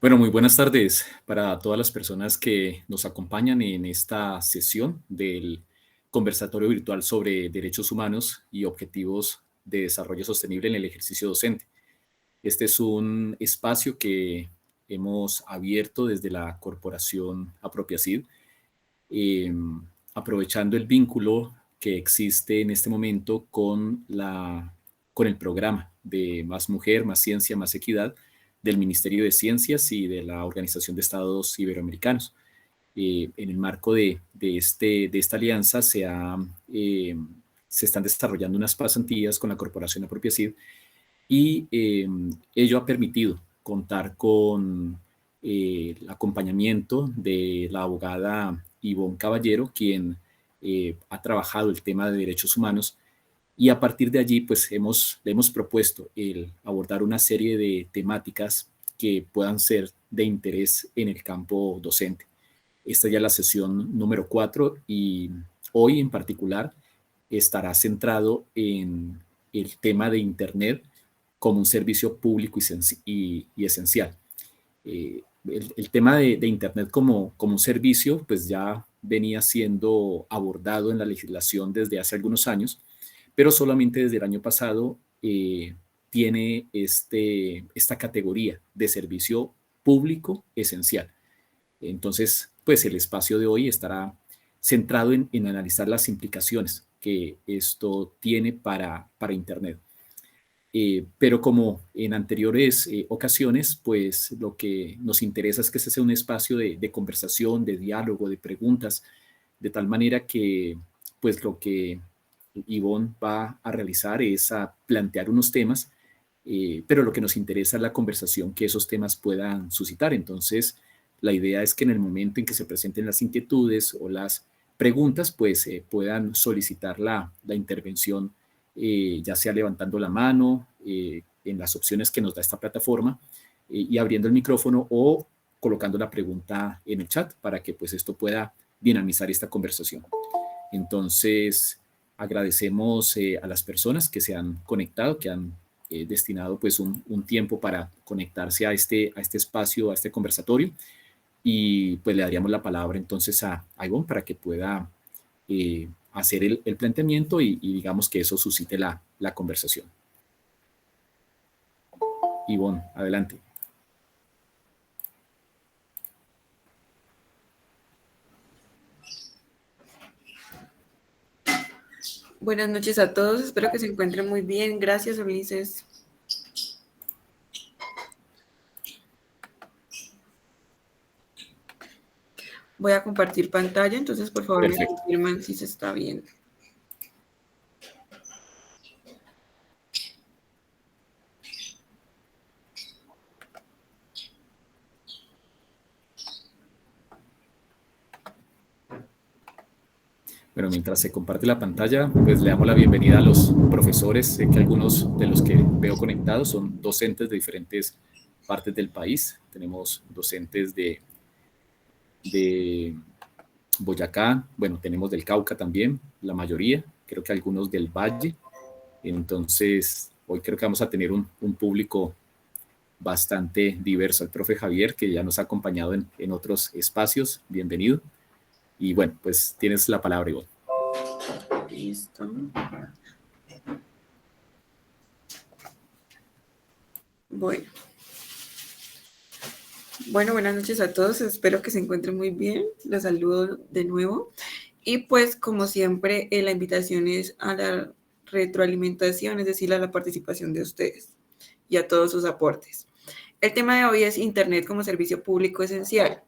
Bueno, muy buenas tardes para todas las personas que nos acompañan en esta sesión del conversatorio virtual sobre derechos humanos y objetivos de desarrollo sostenible en el ejercicio docente. Este es un espacio que hemos abierto desde la corporación Apropiacid, eh, aprovechando el vínculo que existe en este momento con el programa de Más Mujer, Más Ciencia, Más Equidad del Ministerio de Ciencias y de la Organización de Estados Iberoamericanos. En el marco de esta alianza se están desarrollando unas pasantías con la Corporación Apropiacid y ello ha permitido contar con el acompañamiento de la abogada Ivonne Caballero, quien ha trabajado el tema de derechos humanos, y a partir de allí pues le hemos propuesto el abordar una serie de temáticas que puedan ser de interés en el campo docente. Esta ya es la sesión número 4 y hoy en particular estará centrado en el tema de Internet como un servicio público y esencial. El tema de Internet como un servicio pues ya venía siendo abordado en la legislación desde hace algunos años, pero solamente desde el año pasado tiene esta categoría de servicio público esencial. Entonces, pues el espacio de hoy estará centrado en analizar las implicaciones que esto tiene para Internet. Pero como en anteriores ocasiones, pues lo que nos interesa es que ese sea un espacio de conversación, de diálogo, de preguntas, de tal manera que pues lo que Ivonne va a realizar es a plantear unos temas, pero lo que nos interesa es la conversación que esos temas puedan suscitar. Entonces, la idea es que en el momento en que se presenten las inquietudes o las preguntas, pues puedan solicitar la intervención, ya sea levantando la mano en las opciones que nos da esta plataforma y abriendo el micrófono o colocando la pregunta en el chat para que pues esto pueda dinamizar esta conversación. Entonces, agradecemos a las personas que se han conectado, que han destinado pues un tiempo para conectarse a este espacio, a este conversatorio, y pues le daríamos la palabra entonces a Ivonne para que pueda hacer el planteamiento y digamos que eso suscite la conversación. Ivonne, adelante. Buenas noches a todos, espero que se encuentren muy bien. Gracias, Ulises. Voy a compartir pantalla, entonces por favor me confirman si se está viendo. Bueno, mientras se comparte la pantalla, pues le damos la bienvenida a los profesores. Sé que algunos de los que veo conectados son docentes de diferentes partes del país. Tenemos docentes de Boyacá, bueno, tenemos del Cauca también, la mayoría, creo que algunos del Valle. Entonces, hoy creo que vamos a tener un público bastante diverso. El profe Javier, que ya nos ha acompañado en otros espacios, bienvenido. Y bueno, pues tienes la palabra, Ivonne. Listo. Bueno, buenas noches a todos. Espero que se encuentren muy bien. Los saludo de nuevo. Y pues, como siempre, la invitación es a la retroalimentación, es decir, a la participación de ustedes y a todos sus aportes. El tema de hoy es Internet como servicio público esencial.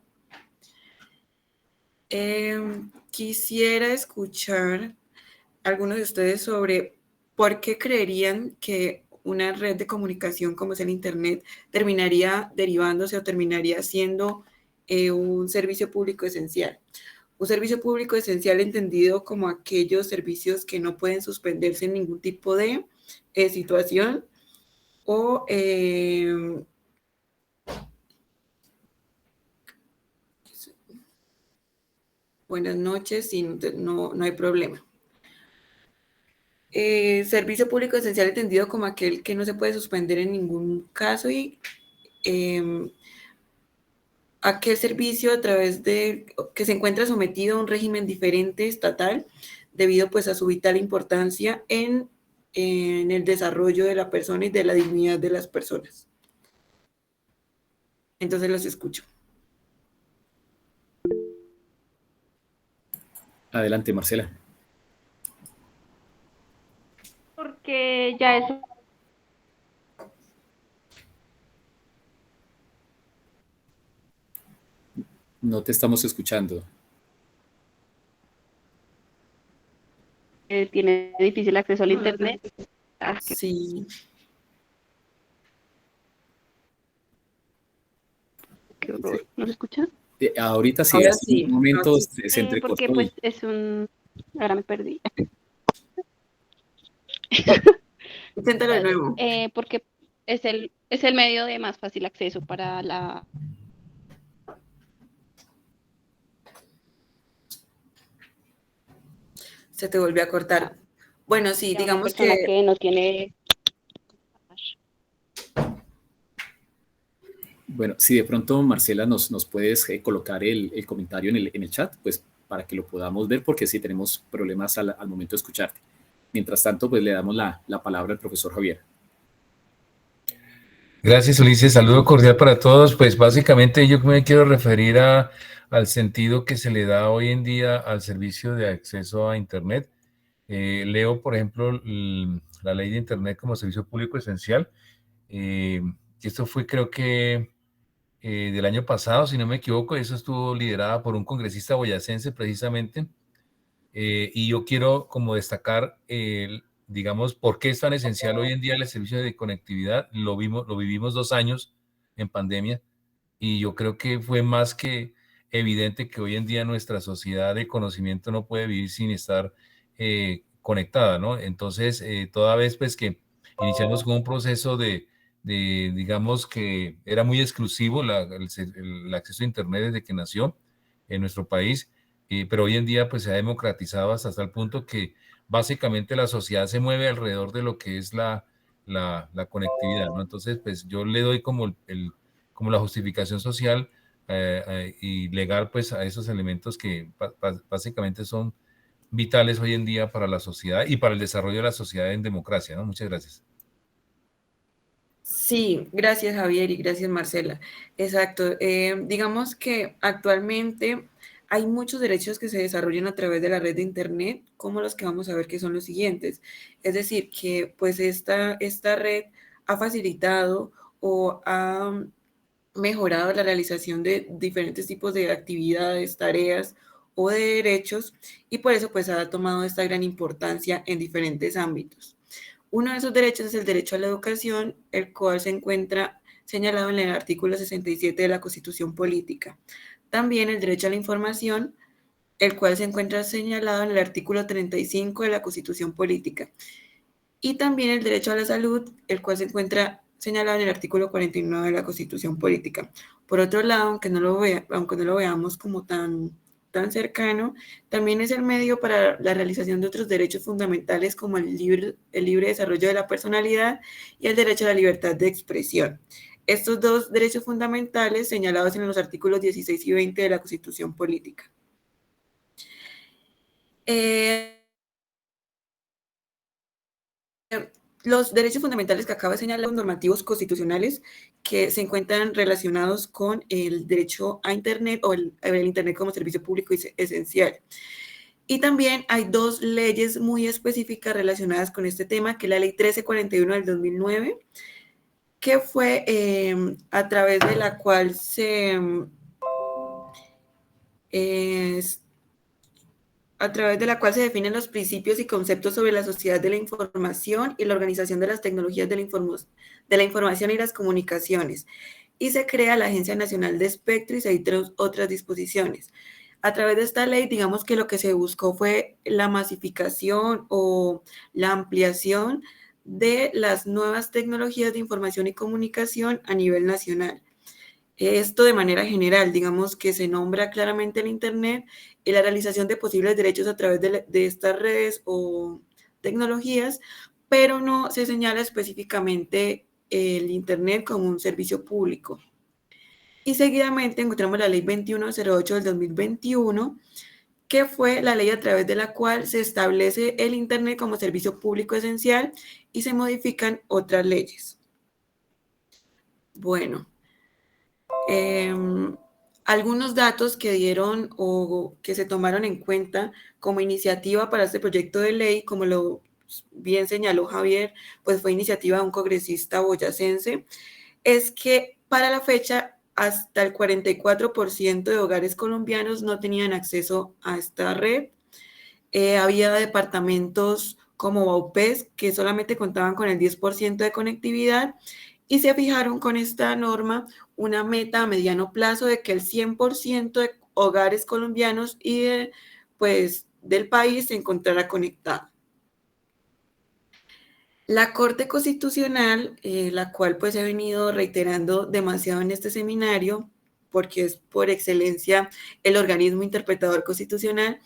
Quisiera escuchar a algunos de ustedes sobre por qué creerían que una red de comunicación como es el Internet terminaría derivándose o terminaría siendo un servicio público esencial. Un servicio público esencial entendido como aquellos servicios que no pueden suspenderse en ningún tipo de situación o buenas noches y no hay problema. Servicio público esencial entendido como aquel que no se puede suspender en ningún caso y aquel servicio a través de que se encuentra sometido a un régimen diferente estatal debido pues a su vital importancia en el desarrollo de la persona y de la dignidad de las personas. Entonces los escucho. Adelante, Marcela. Porque ya eso No te estamos escuchando. tiene difícil acceso al internet. Sí. Qué horror. ¿No se escucha? Ahorita sí, Ahora hace sí, un momento ahora sí. se Porque entrecortó. pues es un... Ahora me perdí. Inténtalo de nuevo. Porque es el medio de más fácil acceso para la... Se te volvió a cortar. Bueno, sí, a una digamos persona que que no tiene... Bueno, si de pronto, Marcela, nos puedes colocar el comentario en el chat, pues para que lo podamos ver, porque sí tenemos problemas al momento de escucharte. Mientras tanto, pues le damos la palabra al profesor Javier. Gracias, Ulises. Saludo cordial para todos. Pues básicamente yo me quiero referir al sentido que se le da hoy en día al servicio de acceso a Internet. Leo, por ejemplo, la ley de Internet como servicio público esencial. Esto fue, creo que, del año pasado, si no me equivoco. Eso estuvo liderada por un congresista boyacense, precisamente. Y yo quiero como destacar, digamos, por qué es tan esencial hoy en día el servicio de conectividad. Lo vivimos 2 años en pandemia y yo creo que fue más que evidente que hoy en día nuestra sociedad de conocimiento no puede vivir sin estar conectada, ¿no? Entonces, toda vez pues que iniciamos con un proceso digamos que era muy exclusivo el acceso a Internet desde que nació en nuestro país, pero hoy en día pues se ha democratizado hasta el punto que básicamente la sociedad se mueve alrededor de lo que es la conectividad, ¿no? Entonces, pues yo le doy como la justificación social y legal pues a esos elementos que básicamente son vitales hoy en día para la sociedad y para el desarrollo de la sociedad en democracia, ¿no? Muchas gracias. sí, gracias Javier y gracias Marcela. Exacto. Digamos que actualmente hay muchos derechos que se desarrollan a través de la red de Internet, como los que vamos a ver que son los siguientes. Es decir, que pues esta red ha facilitado o ha mejorado la realización de diferentes tipos de actividades, tareas o de derechos y por eso pues ha tomado esta gran importancia en diferentes ámbitos. Uno de esos derechos es el derecho a la educación, el cual se encuentra señalado en el artículo 67 de la Constitución Política. También el derecho a la información, el cual se encuentra señalado en el artículo 35 de la Constitución Política. Y también el derecho a la salud, el cual se encuentra señalado en el artículo 49 de la Constitución Política. Por otro lado, aunque no lo veamos como tan cercano, también es el medio para la realización de otros derechos fundamentales como el libre desarrollo de la personalidad y el derecho a la libertad de expresión. Estos dos derechos fundamentales señalados en los artículos 16 y 20 de la Constitución Política. Los derechos fundamentales que acabo de señalar, los normativos constitucionales que se encuentran relacionados con el derecho a Internet o el Internet como servicio público esencial. Y también hay dos leyes muy específicas relacionadas con este tema, que es la ley 1341 del 2009, que fue a través de la cual se definen los principios y conceptos sobre la sociedad de la información y la organización de las tecnologías de la información y las comunicaciones. Y se crea la Agencia Nacional de Espectro y se dictan otras disposiciones. A través de esta ley, digamos que lo que se buscó fue la masificación o la ampliación de las nuevas tecnologías de información y comunicación a nivel nacional. Esto de manera general, digamos que se nombra claramente el Internet y la realización de posibles derechos a través de estas redes o tecnologías, pero no se señala específicamente el Internet como un servicio público. Y seguidamente encontramos la Ley 2108 del 2021, que fue la ley a través de la cual se establece el Internet como servicio público esencial y se modifican otras leyes. Bueno, algunos datos que dieron o que se tomaron en cuenta como iniciativa para este proyecto de ley, como lo bien señaló Javier, pues fue iniciativa de un congresista boyacense, es que para la fecha hasta el 44% de hogares colombianos no tenían acceso a esta red. Había departamentos como Baupés que solamente contaban con el 10% de conectividad y se fijaron con esta norma una meta a mediano plazo de que el 100% de hogares colombianos y del país se encontrara conectado. La Corte Constitucional, la cual pues he venido reiterando demasiado en este seminario, porque es por excelencia el organismo interpretador constitucional,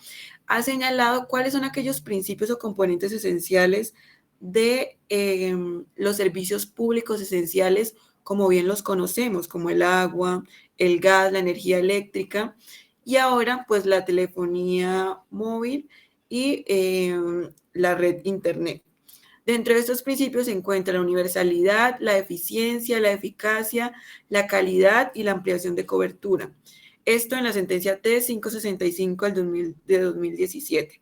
ha señalado cuáles son aquellos principios o componentes esenciales de los servicios públicos esenciales, como bien los conocemos, como el agua, el gas, la energía eléctrica, y ahora pues la telefonía móvil y la red internet. Dentro de estos principios se encuentra la universalidad, la eficiencia, la eficacia, la calidad y la ampliación de cobertura. Esto en la sentencia T565 de 2017.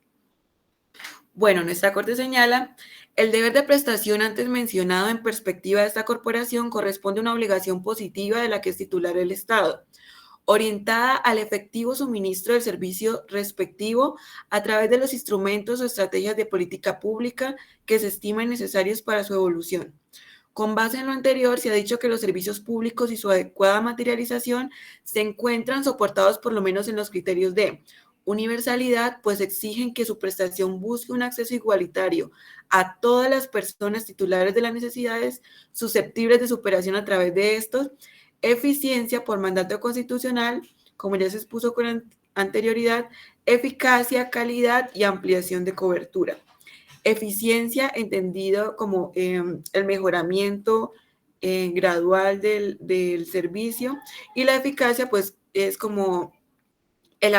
Bueno, nuestra Corte señala, el deber de prestación antes mencionado en perspectiva de esta corporación corresponde a una obligación positiva de la que es titular el Estado, orientada al efectivo suministro del servicio respectivo a través de los instrumentos o estrategias de política pública que se estimen necesarios para su evolución. Con base en lo anterior, se ha dicho que los servicios públicos y su adecuada materialización se encuentran soportados por lo menos en los criterios de universalidad, pues exigen que su prestación busque un acceso igualitario a todas las personas titulares de las necesidades susceptibles de superación a través de estos. Eficiencia por mandato constitucional, como ya se expuso con anterioridad, eficacia, calidad y ampliación de cobertura. Eficiencia entendido como el mejoramiento gradual del servicio, y la eficacia pues es como el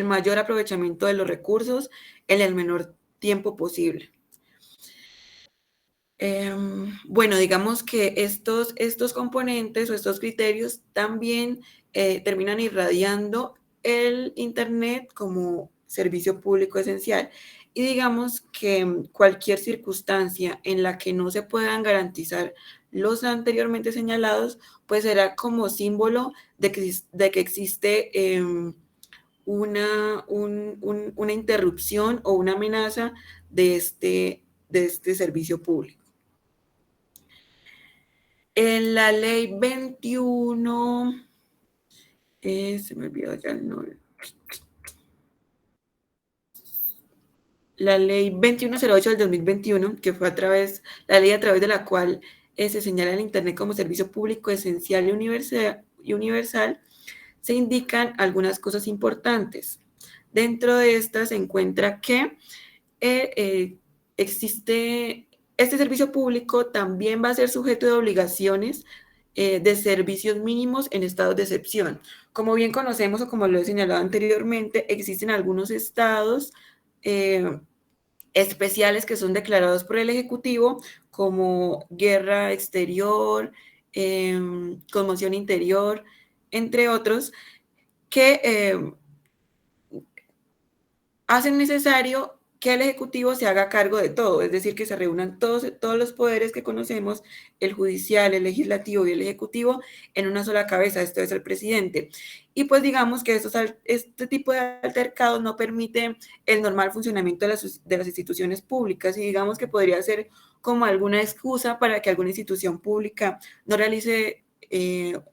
mayor aprovechamiento de los recursos en el menor tiempo posible. Bueno, digamos que estos componentes o estos criterios también terminan irradiando el Internet como servicio público esencial. Y digamos que cualquier circunstancia en la que no se puedan garantizar los anteriormente señalados, pues será como símbolo de que existe una interrupción o una amenaza de este servicio público. En la ley 21, se me olvidó ya el nombre. La ley 2108 del 2021, que fue la ley a través de la cual se señala el Internet como servicio público esencial y universal, se indican algunas cosas importantes. Dentro de estas se encuentra que existe este servicio público también va a ser sujeto de obligaciones de servicios mínimos en estados de excepción. Como bien conocemos o como lo he señalado anteriormente, existen algunos estados especiales que son declarados por el Ejecutivo como guerra exterior, conmoción interior, entre otros, que hacen necesario que el Ejecutivo se haga cargo de todo, es decir, que se reúnan todos los poderes que conocemos, el judicial, el legislativo y el ejecutivo, en una sola cabeza, esto es el presidente. Y pues digamos que este tipo de altercados no permite el normal funcionamiento de las instituciones públicas, y digamos que podría ser como alguna excusa para que alguna institución pública no realice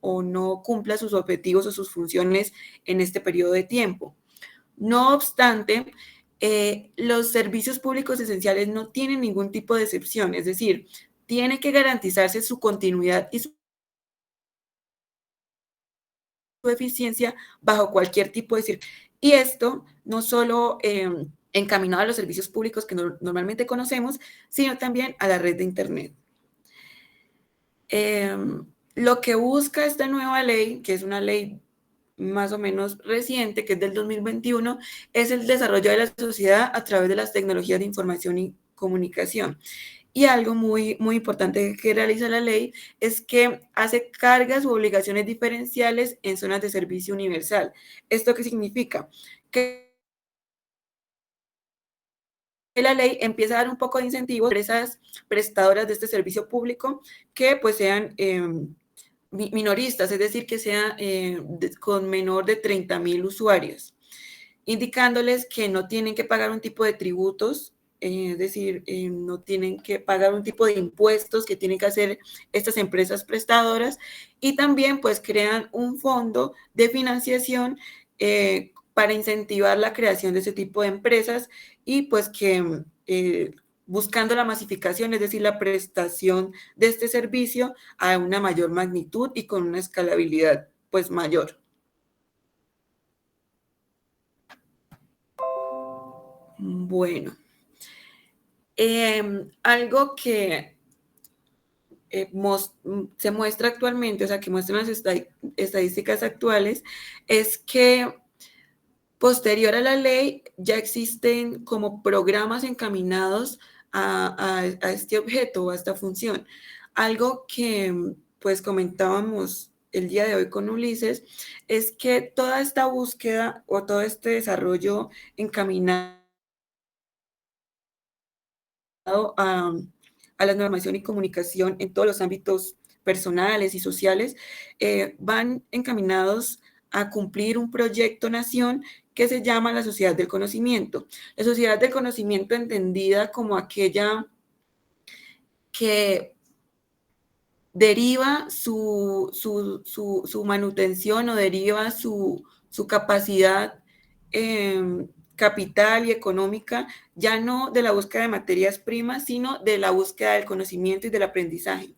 o no cumpla sus objetivos o sus funciones en este periodo de tiempo. No obstante, los servicios públicos esenciales no tienen ningún tipo de excepción, es decir, tiene que garantizarse su continuidad y su eficiencia bajo cualquier tipo de circunstancia. Y esto no solo encaminado a los servicios públicos que normalmente conocemos, sino también a la red de Internet. Lo que busca esta nueva ley, que es una ley más o menos reciente, que es del 2021, es el desarrollo de la sociedad a través de las tecnologías de información y comunicación. Y algo muy, muy importante que realiza la ley es que hace cargas u obligaciones diferenciales en zonas de servicio universal. ¿Esto qué significa? Que la ley empieza a dar un poco de incentivos a empresas prestadoras de este servicio público que pues sean minoristas, es decir, que sea con menor de 30.000 usuarios, indicándoles que no tienen que pagar un tipo de tributos, es decir, no tienen que pagar un tipo de impuestos que tienen que hacer estas empresas prestadoras, y también pues crean un fondo de financiación para incentivar la creación de ese tipo de empresas y pues que buscando la masificación, es decir, la prestación de este servicio a una mayor magnitud y con una escalabilidad pues mayor. Bueno, algo que se muestra actualmente, o sea, que muestran las estadísticas actuales, es que posterior a la ley ya existen como programas encaminados a este objeto o a esta función. Algo que pues comentábamos el día de hoy con Ulises es que toda esta búsqueda o todo este desarrollo encaminado a la normación y comunicación en todos los ámbitos personales y sociales, van encaminados a cumplir un proyecto nación que se llama la sociedad del conocimiento. La sociedad del conocimiento entendida como aquella que deriva su manutención o deriva su capacidad capital y económica, ya no de la búsqueda de materias primas, sino de la búsqueda del conocimiento y del aprendizaje.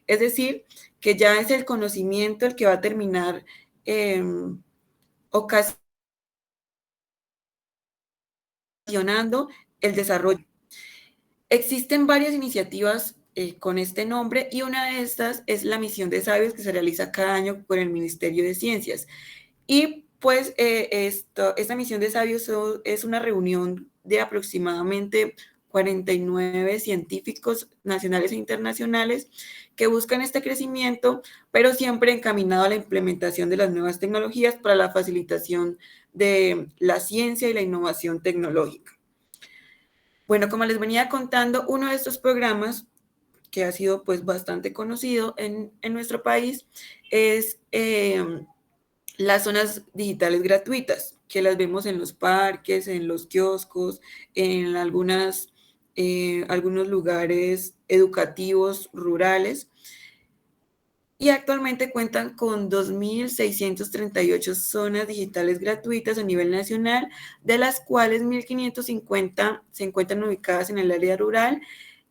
Es decir, que ya es el conocimiento el que va a terminar ocasionando el desarrollo. Existen varias iniciativas con este nombre y una de estas es la Misión de Sabios que se realiza cada año por el Ministerio de Ciencias. Y pues esta Misión de Sabios es una reunión de aproximadamente 49 científicos nacionales e internacionales que buscan este crecimiento, pero siempre encaminado a la implementación de las nuevas tecnologías para la facilitación de la ciencia y la innovación tecnológica. Bueno, como les venía contando, uno de estos programas que ha sido pues bastante conocido en nuestro país es las zonas digitales gratuitas, que las vemos en los parques, en los kioscos, en algunos lugares educativos rurales. Y actualmente cuentan con 2.638 zonas digitales gratuitas a nivel nacional, de las cuales 1.550 se encuentran ubicadas en el área rural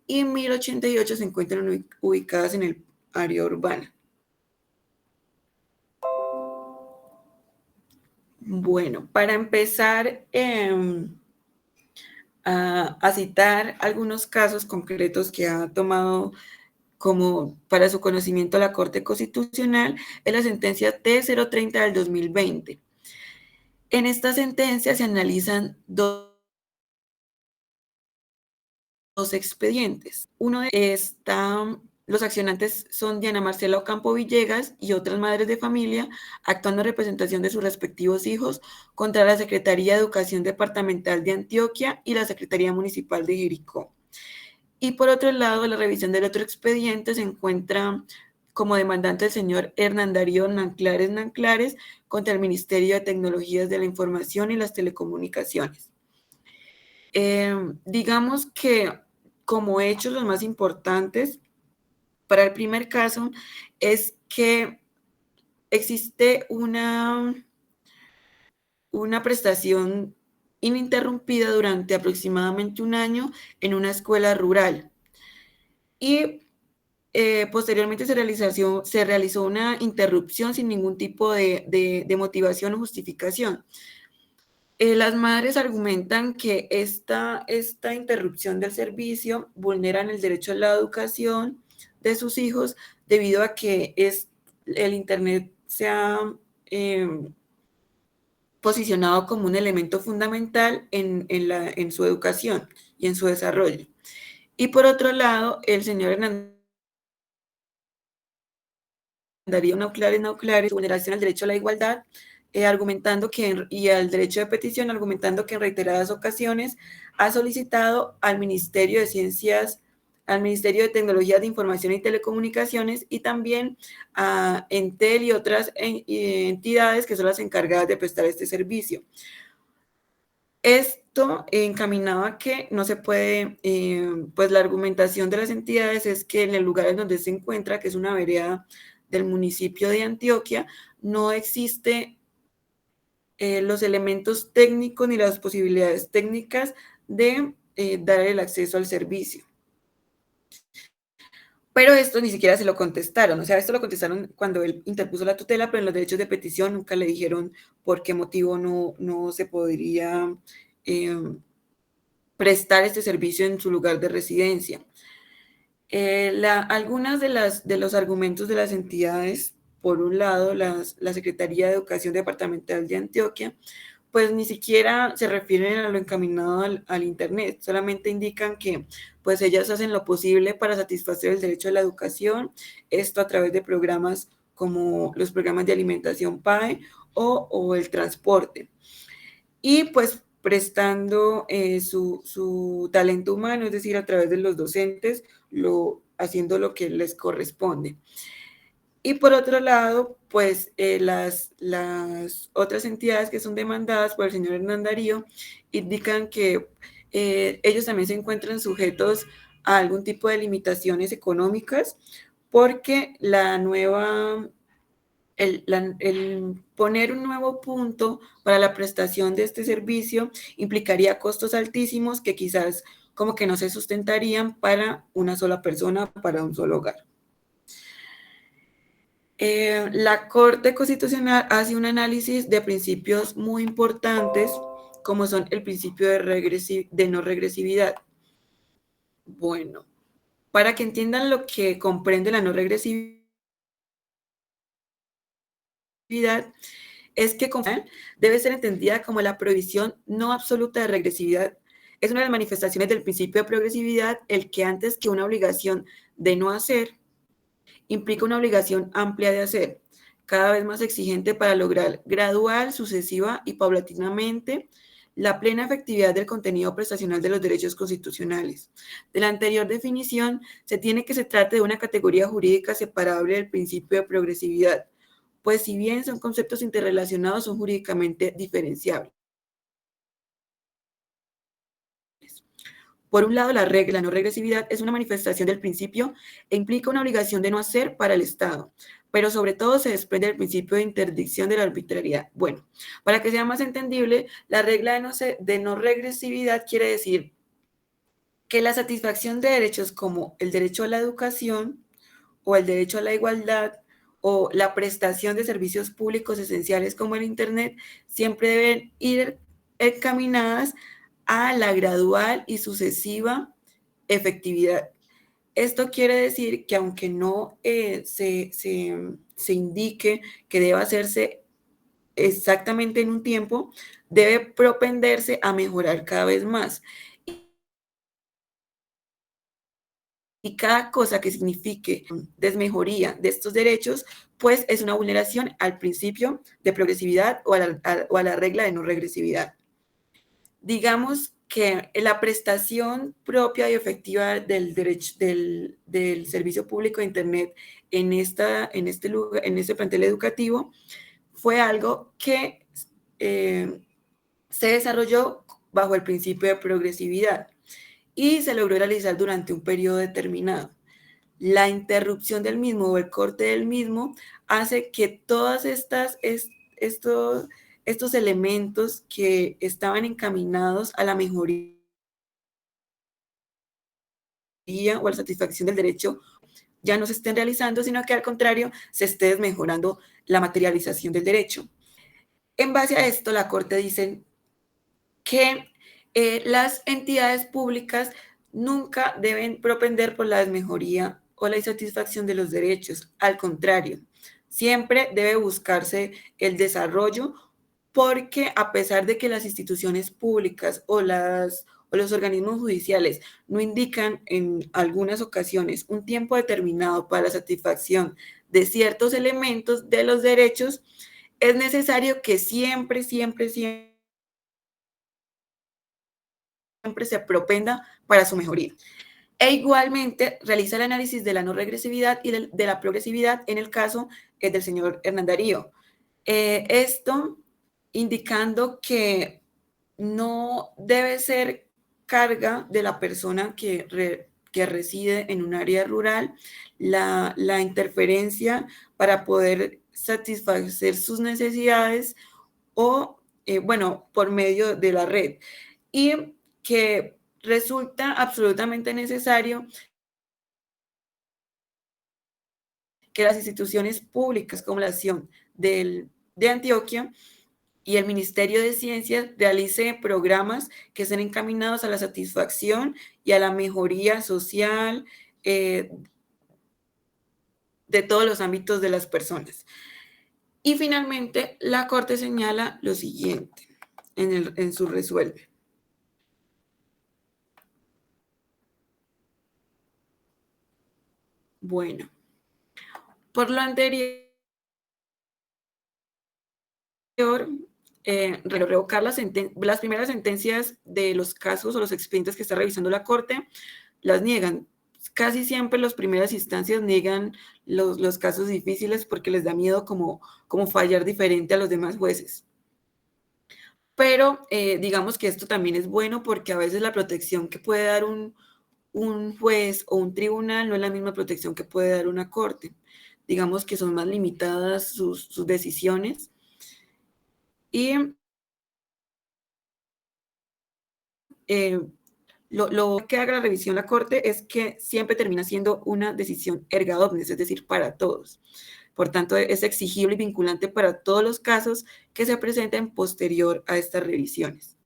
y 1.088 se encuentran ubicadas en el área urbana. Bueno, para empezar a citar algunos casos concretos que ha tomado como para su conocimiento la Corte Constitucional, es la sentencia T030 del 2020. En esta sentencia se analizan dos expedientes. Uno de los accionantes son Diana Marcela Ocampo Villegas y otras madres de familia, actuando en representación de sus respectivos hijos contra la Secretaría de Educación Departamental de Antioquia y la Secretaría Municipal de Jericó. Y por otro lado, la revisión del otro expediente se encuentra como demandante el señor Hernán Darío Nanclares contra el Ministerio de Tecnologías de la Información y las Telecomunicaciones. Digamos que como hechos los más importantes para el primer caso es que existe una prestación ininterrumpida durante aproximadamente un año en una escuela rural. Y posteriormente se realizó una interrupción sin ningún tipo de motivación o justificación. Las madres argumentan que esta interrupción del servicio vulnera el derecho a la educación de sus hijos debido a que el Internet se ha posicionado como un elemento fundamental en su educación y en su desarrollo. Y por otro lado, el señor Hernán Darío Nauclares, su vulneración al derecho a la igualdad, argumentando y al derecho de petición, argumentando que en reiteradas ocasiones ha solicitado al Ministerio de Ciencias, al Ministerio de Tecnologías de Información y Telecomunicaciones y también a Entel y otras entidades que son las encargadas de prestar este servicio. Esto encaminado a que no se puede, pues la argumentación de las entidades es que en el lugar en donde se encuentra, que es una vereda del municipio de Antioquia, no existe los elementos técnicos ni las posibilidades técnicas de dar el acceso al servicio. Pero esto ni siquiera se lo contestaron, o sea, esto lo contestaron cuando él interpuso la tutela, pero en los derechos de petición nunca le dijeron por qué motivo no se podría prestar este servicio en su lugar de residencia. Algunas de los argumentos de las entidades, por un lado, la Secretaría de Educación Departamental de Antioquia, pues ni siquiera se refieren a lo encaminado al Internet, solamente indican que pues ellas hacen lo posible para satisfacer el derecho a la educación, esto a través de programas como los programas de alimentación PAE o el transporte. Y pues prestando su talento humano, es decir, a través de los docentes, haciendo lo que les corresponde. Y por otro lado, pues las otras entidades que son demandadas por el señor Hernán Darío indican que ellos también se encuentran sujetos a algún tipo de limitaciones económicas porque el poner un nuevo punto para la prestación de este servicio implicaría costos altísimos que quizás como que no se sustentarían para una sola persona, para un solo hogar. La Corte Constitucional hace un análisis de principios muy importantes, como son el principio de no regresividad. Bueno, para que entiendan lo que comprende la no regresividad, es que debe ser entendida como la prohibición no absoluta de regresividad. Es una de las manifestaciones del principio de progresividad, el que antes que una obligación de no hacer, implica una obligación amplia de hacer, cada vez más exigente para lograr gradual, sucesiva y paulatinamente la plena efectividad del contenido prestacional de los derechos constitucionales. De la anterior definición, se tiene que se trate de una categoría jurídica separable del principio de progresividad, pues si bien son conceptos interrelacionados, son jurídicamente diferenciables. Por un lado, la no regresividad es una manifestación del principio e implica una obligación de no hacer para el Estado, pero sobre todo se desprende del principio de interdicción de la arbitrariedad. Bueno, para que sea más entendible, la regla de no regresividad quiere decir que la satisfacción de derechos como el derecho a la educación o el derecho a la igualdad o la prestación de servicios públicos esenciales como el Internet siempre deben ir encaminadas a la gradual y sucesiva efectividad. Esto quiere decir que aunque no se indique que deba hacerse exactamente en un tiempo, debe propenderse a mejorar cada vez más. Y cada cosa que signifique desmejoría de estos derechos, pues es una vulneración al principio de progresividad o a la regla de no regresividad. Digamos que la prestación propia y efectiva del derecho del servicio público de Internet en este plantel educativo fue algo que se desarrolló bajo el principio de progresividad y se logró realizar durante un periodo determinado. La interrupción del mismo o el corte del mismo hace que todas estos elementos que estaban encaminados a la mejoría o a la satisfacción del derecho ya no se estén realizando, sino que al contrario se esté desmejorando la materialización del derecho. En base a esto, la Corte dice que las entidades públicas nunca deben propender por la desmejoría o la insatisfacción de los derechos. Al contrario, Siempre debe buscarse el desarrollo, porque a pesar de que las instituciones públicas o los organismos judiciales no indican en algunas ocasiones un tiempo determinado para la satisfacción de ciertos elementos de los derechos, es necesario que siempre se propenda para su mejoría. E igualmente realiza el análisis de la no regresividad y de la progresividad en el caso del señor Hernán Darío. Esto indicando que no debe ser carga de la persona que reside en un área rural la interferencia para poder satisfacer sus necesidades o, bueno, por medio de la red. Y que resulta absolutamente necesario que las instituciones públicas como la Nación de Antioquia y el Ministerio de Ciencias realice programas que estén encaminados a la satisfacción y a la mejoría social de todos los ámbitos de las personas. Y finalmente, la Corte señala lo siguiente en su resuelve. Bueno, por lo anterior, revocar las primeras sentencias de los casos o los expedientes que está revisando la Corte, las niegan. Casi siempre las primeras instancias niegan los casos difíciles porque les da miedo como fallar diferente a los demás jueces. Pero digamos que esto también es bueno porque a veces la protección que puede dar un juez o un tribunal no es la misma protección que puede dar una corte. Digamos que son más limitadas sus decisiones. Y lo que haga la revisión la Corte es que siempre termina siendo una decisión erga omnes, es decir, para todos. Por tanto, es exigible y vinculante para todos los casos que se presenten posterior a estas revisiones.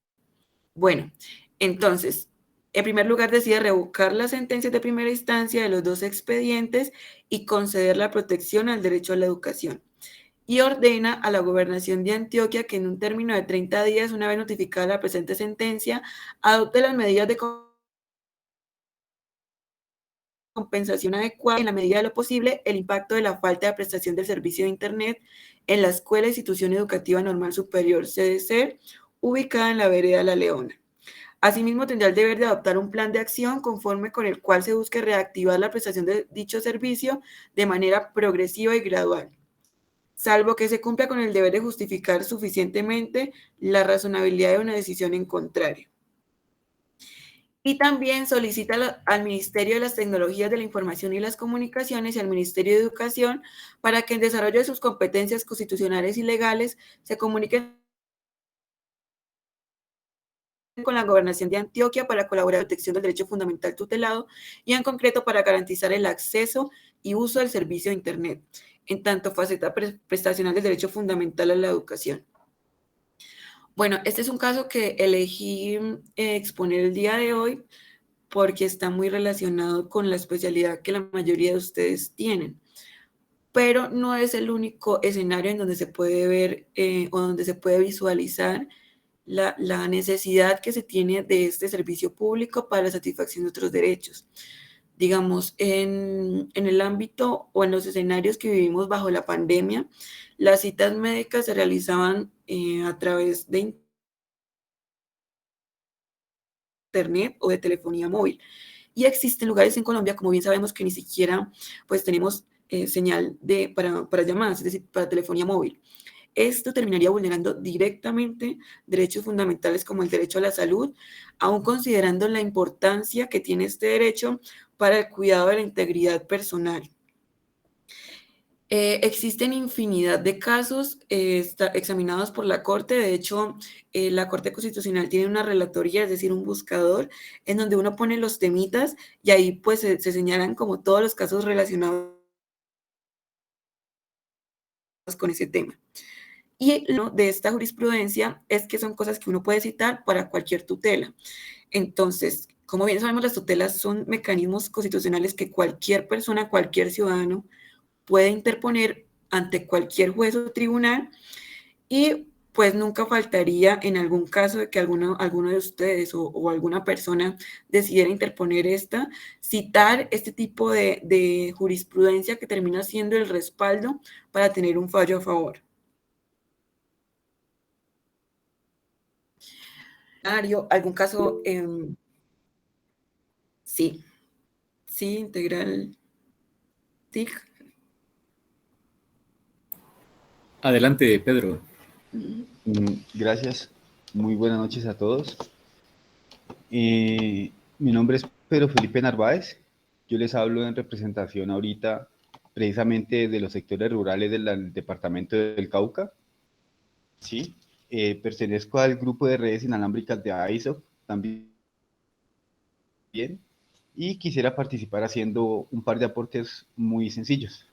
Bueno, entonces, en primer lugar, decide revocar las sentencias de primera instancia de los dos expedientes y conceder la protección al derecho a la educación. Y ordena a la Gobernación de Antioquia que en un término de 30 días, una vez notificada la presente sentencia, adopte las medidas de compensación adecuada en la medida de lo posible el impacto de la falta de prestación del servicio de Internet en la Escuela Institución Educativa Normal Superior CDC, ubicada en la vereda La Leona. Asimismo, tendrá el deber de adoptar un plan de acción conforme con el cual se busque reactivar la prestación de dicho servicio de manera progresiva y gradual, salvo que se cumpla con el deber de justificar suficientemente la razonabilidad de una decisión en contrario. Y también solicita al Ministerio de las Tecnologías de la Información y las Comunicaciones y al Ministerio de Educación para que en desarrollo de sus competencias constitucionales y legales se comuniquen con la Gobernación de Antioquia para colaborar en la protección del derecho fundamental tutelado y en concreto para garantizar el acceso y uso del servicio de Internet, en tanto faceta prestacional del derecho fundamental a la educación. Bueno, este es un caso que elegí exponer el día de hoy porque está muy relacionado con la especialidad que la mayoría de ustedes tienen, pero no es el único escenario en donde se puede ver o donde se puede visualizar la necesidad que se tiene de este servicio público para la satisfacción de otros derechos. Digamos, en el ámbito o en los escenarios que vivimos bajo la pandemia, las citas médicas se realizaban a través de Internet o de telefonía móvil. Y existen lugares en Colombia, como bien sabemos, que ni siquiera pues tenemos señal para llamadas, es decir, para telefonía móvil. Esto terminaría vulnerando directamente derechos fundamentales como el derecho a la salud, aún considerando la importancia que tiene este derecho para el cuidado de la integridad personal. Existen infinidad de casos examinados por la Corte. De hecho, la Corte Constitucional tiene una relatoría, es decir, un buscador, en donde uno pone los temitas y ahí pues se señalan como todos los casos relacionados con ese tema. Y lo de esta jurisprudencia es que son cosas que uno puede citar para cualquier tutela. Entonces, como bien sabemos, las tutelas son mecanismos constitucionales que cualquier persona, cualquier ciudadano puede interponer ante cualquier juez o tribunal, y pues nunca faltaría en algún caso de que alguno de ustedes o alguna persona decidiera interponer esta, citar este tipo de jurisprudencia que termina siendo el respaldo para tener un fallo a favor. Mario, ¿algún caso? Sí, integral TIC. Adelante, Pedro. Gracias. Muy buenas noches a todos. Mi nombre es Pedro Felipe Narváez. Yo les hablo en representación ahorita precisamente de los sectores rurales del departamento del Cauca. Sí, pertenezco al grupo de redes inalámbricas de AISO también. Y quisiera participar haciendo un par de aportes muy sencillos.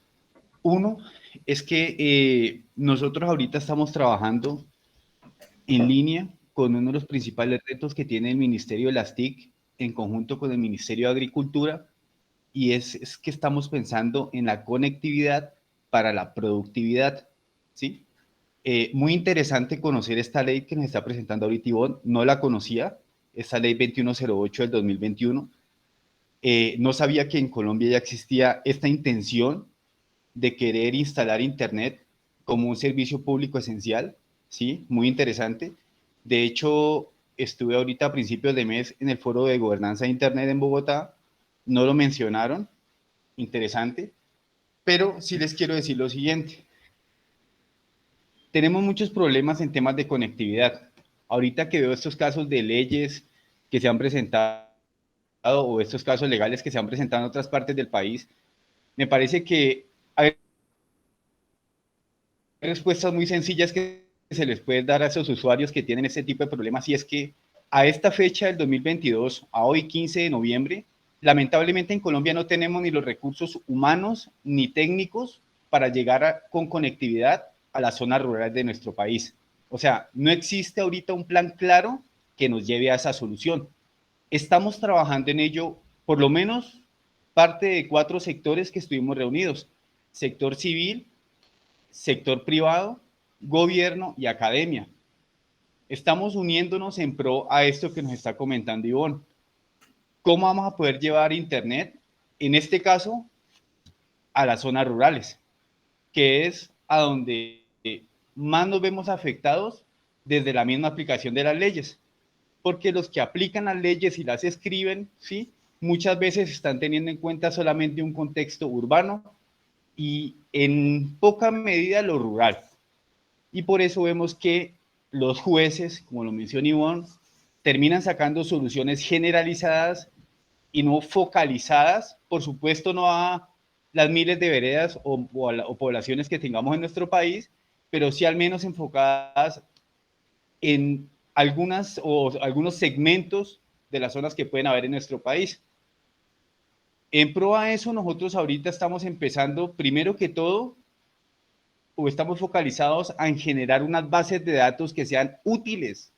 Uno es que nosotros ahorita estamos trabajando en línea con uno de los principales retos que tiene el Ministerio de las TIC en conjunto con el Ministerio de Agricultura, y es que estamos pensando en la conectividad para la productividad, ¿sí? Muy interesante conocer esta ley que nos está presentando ahorita Ivonne, no la conocía, esta ley 2108 del 2021. No sabía que en Colombia ya existía esta intención de querer instalar Internet como un servicio público esencial, ¿sí? Muy interesante. De hecho, estuve ahorita a principios de mes en el foro de gobernanza de Internet en Bogotá, no lo mencionaron, interesante, pero sí les quiero decir lo siguiente. Tenemos muchos problemas en temas de conectividad. Ahorita que veo estos casos de leyes que se han presentado o estos casos legales que se han presentado en otras partes del país, me parece que hay respuestas muy sencillas que se les puede dar a esos usuarios que tienen este tipo de problemas, y es que a esta fecha del 2022, a hoy 15 de noviembre, lamentablemente en Colombia no tenemos ni los recursos humanos ni técnicos para llegar con conectividad a las zonas rurales de nuestro país. O sea, no existe ahorita un plan claro que nos lleve a esa solución. Estamos trabajando en ello, por lo menos parte de 4 sectores que estuvimos reunidos: sector civil, sector privado, gobierno y academia. Estamos uniéndonos en pro a esto que nos está comentando Ivonne. ¿Cómo vamos a poder llevar Internet, en este caso, a las zonas rurales, que es a donde más nos vemos afectados desde la misma aplicación de las leyes? Porque los que aplican las leyes y las escriben, ¿sí?, muchas veces están teniendo en cuenta solamente un contexto urbano y en poca medida lo rural. Y por eso vemos que los jueces, como lo mencionó Ivonne, terminan sacando soluciones generalizadas y no focalizadas, por supuesto no a las miles de veredas o poblaciones que tengamos en nuestro país, pero sí al menos enfocadas en algunos segmentos de las zonas que pueden haber en nuestro país. En pro a eso, nosotros ahorita estamos empezando, primero que todo, o estamos focalizados en generar unas bases de datos que sean útiles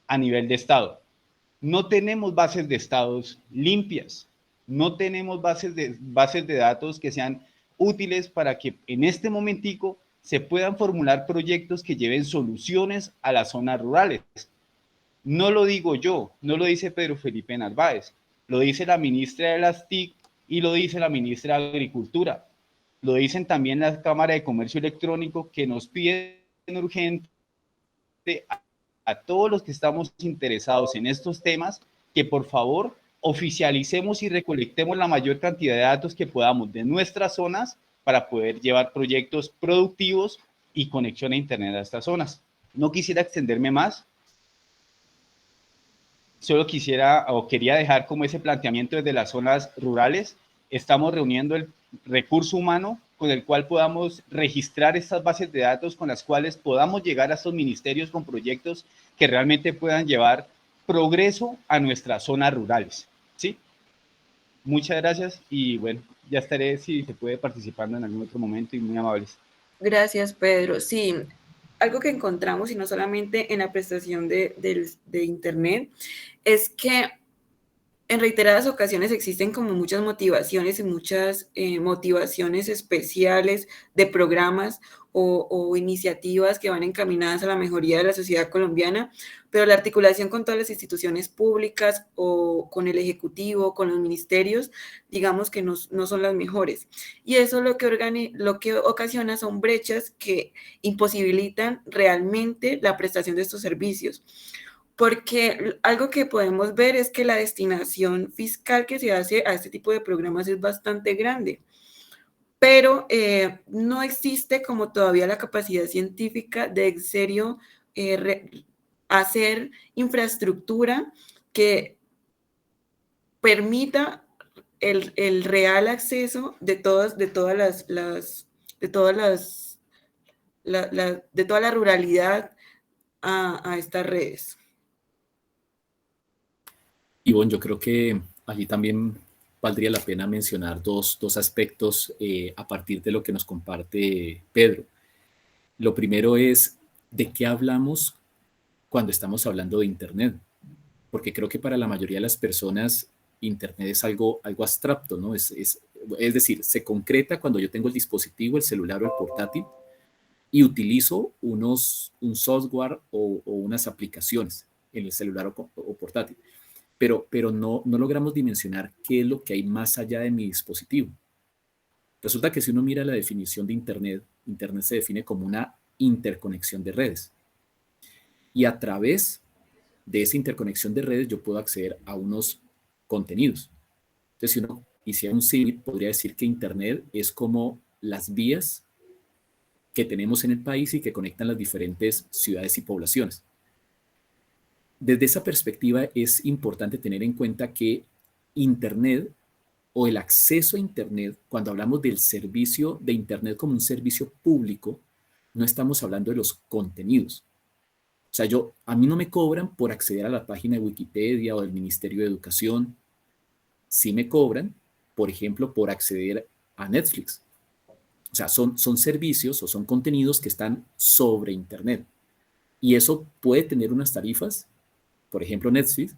a nivel de Estado. No tenemos bases de estados limpias, no tenemos bases de datos que sean útiles para que en este momentico se puedan formular proyectos que lleven soluciones a las zonas rurales. No lo digo yo, no lo dice Pedro Felipe Narváez, lo dice la ministra de las TIC y lo dice la ministra de Agricultura. Lo dicen también la Cámara de Comercio Electrónico, que nos piden urgente a todos los que estamos interesados en estos temas que por favor oficialicemos y recolectemos la mayor cantidad de datos que podamos de nuestras zonas para poder llevar proyectos productivos y conexión a Internet a estas zonas. No quisiera extenderme más, solo quería dejar como ese planteamiento desde las zonas rurales. Estamos reuniendo el recurso humano con el cual podamos registrar estas bases de datos, con las cuales podamos llegar a estos ministerios con proyectos que realmente puedan llevar progreso a nuestras zonas rurales, ¿sí? Muchas gracias y bueno, ya estaré, si se puede, participando en algún otro momento, y muy amables. Gracias, Pedro. Sí, algo que encontramos, y no solamente en la prestación de Internet, es que en reiteradas ocasiones existen como muchas motivaciones y muchas motivaciones especiales de programas o iniciativas que van encaminadas a la mejoría de la sociedad colombiana, pero la articulación con todas las instituciones públicas o con el Ejecutivo, con los ministerios, digamos que no son las mejores. Y eso lo que ocasiona son brechas que imposibilitan realmente la prestación de estos servicios. Porque algo que podemos ver es que la destinación fiscal que se hace a este tipo de programas es bastante grande, pero no existe como todavía la capacidad científica de en serio hacer infraestructura que permita el real acceso de toda la ruralidad a estas redes. Y bueno, yo creo que allí también valdría la pena mencionar dos aspectos a partir de lo que nos comparte Pedro. Lo primero es de qué hablamos cuando estamos hablando de Internet, porque creo que para la mayoría de las personas Internet es algo abstracto, ¿no? Es decir, se concreta cuando yo tengo el dispositivo, el celular o el portátil, y utilizo un software o unas aplicaciones en el celular o portátil. Pero no logramos dimensionar qué es lo que hay más allá de mi dispositivo. Resulta que si uno mira la definición de Internet, Internet se define como una interconexión de redes. Y a través de esa interconexión de redes yo puedo acceder a unos contenidos. Entonces, si uno hiciera un símil, podría decir que Internet es como las vías que tenemos en el país y que conectan las diferentes ciudades y poblaciones. Desde esa perspectiva es importante tener en cuenta que Internet o el acceso a Internet, cuando hablamos del servicio de Internet como un servicio público, no estamos hablando de los contenidos. O sea, a mí no me cobran por acceder a la página de Wikipedia o del Ministerio de Educación. Sí me cobran, por ejemplo, por acceder a Netflix. O sea, son servicios o son contenidos que están sobre Internet. Y eso puede tener unas tarifas, por ejemplo, Netflix,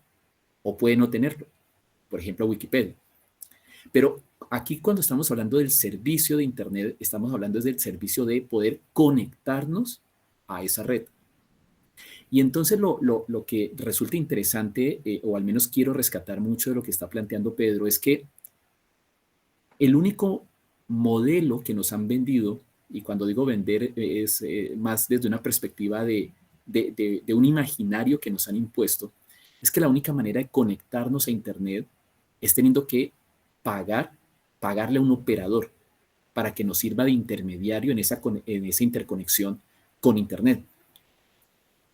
o puede no tenerlo, por ejemplo, Wikipedia. Pero aquí cuando estamos hablando del servicio de Internet, estamos hablando del servicio de poder conectarnos a esa red. Y entonces lo que resulta interesante, o al menos quiero rescatar mucho de lo que está planteando Pedro, es que el único modelo que nos han vendido, y cuando digo vender es más desde una perspectiva de un imaginario que nos han impuesto, es que la única manera de conectarnos a Internet es teniendo que pagarle a un operador para que nos sirva de intermediario en esa interconexión con Internet.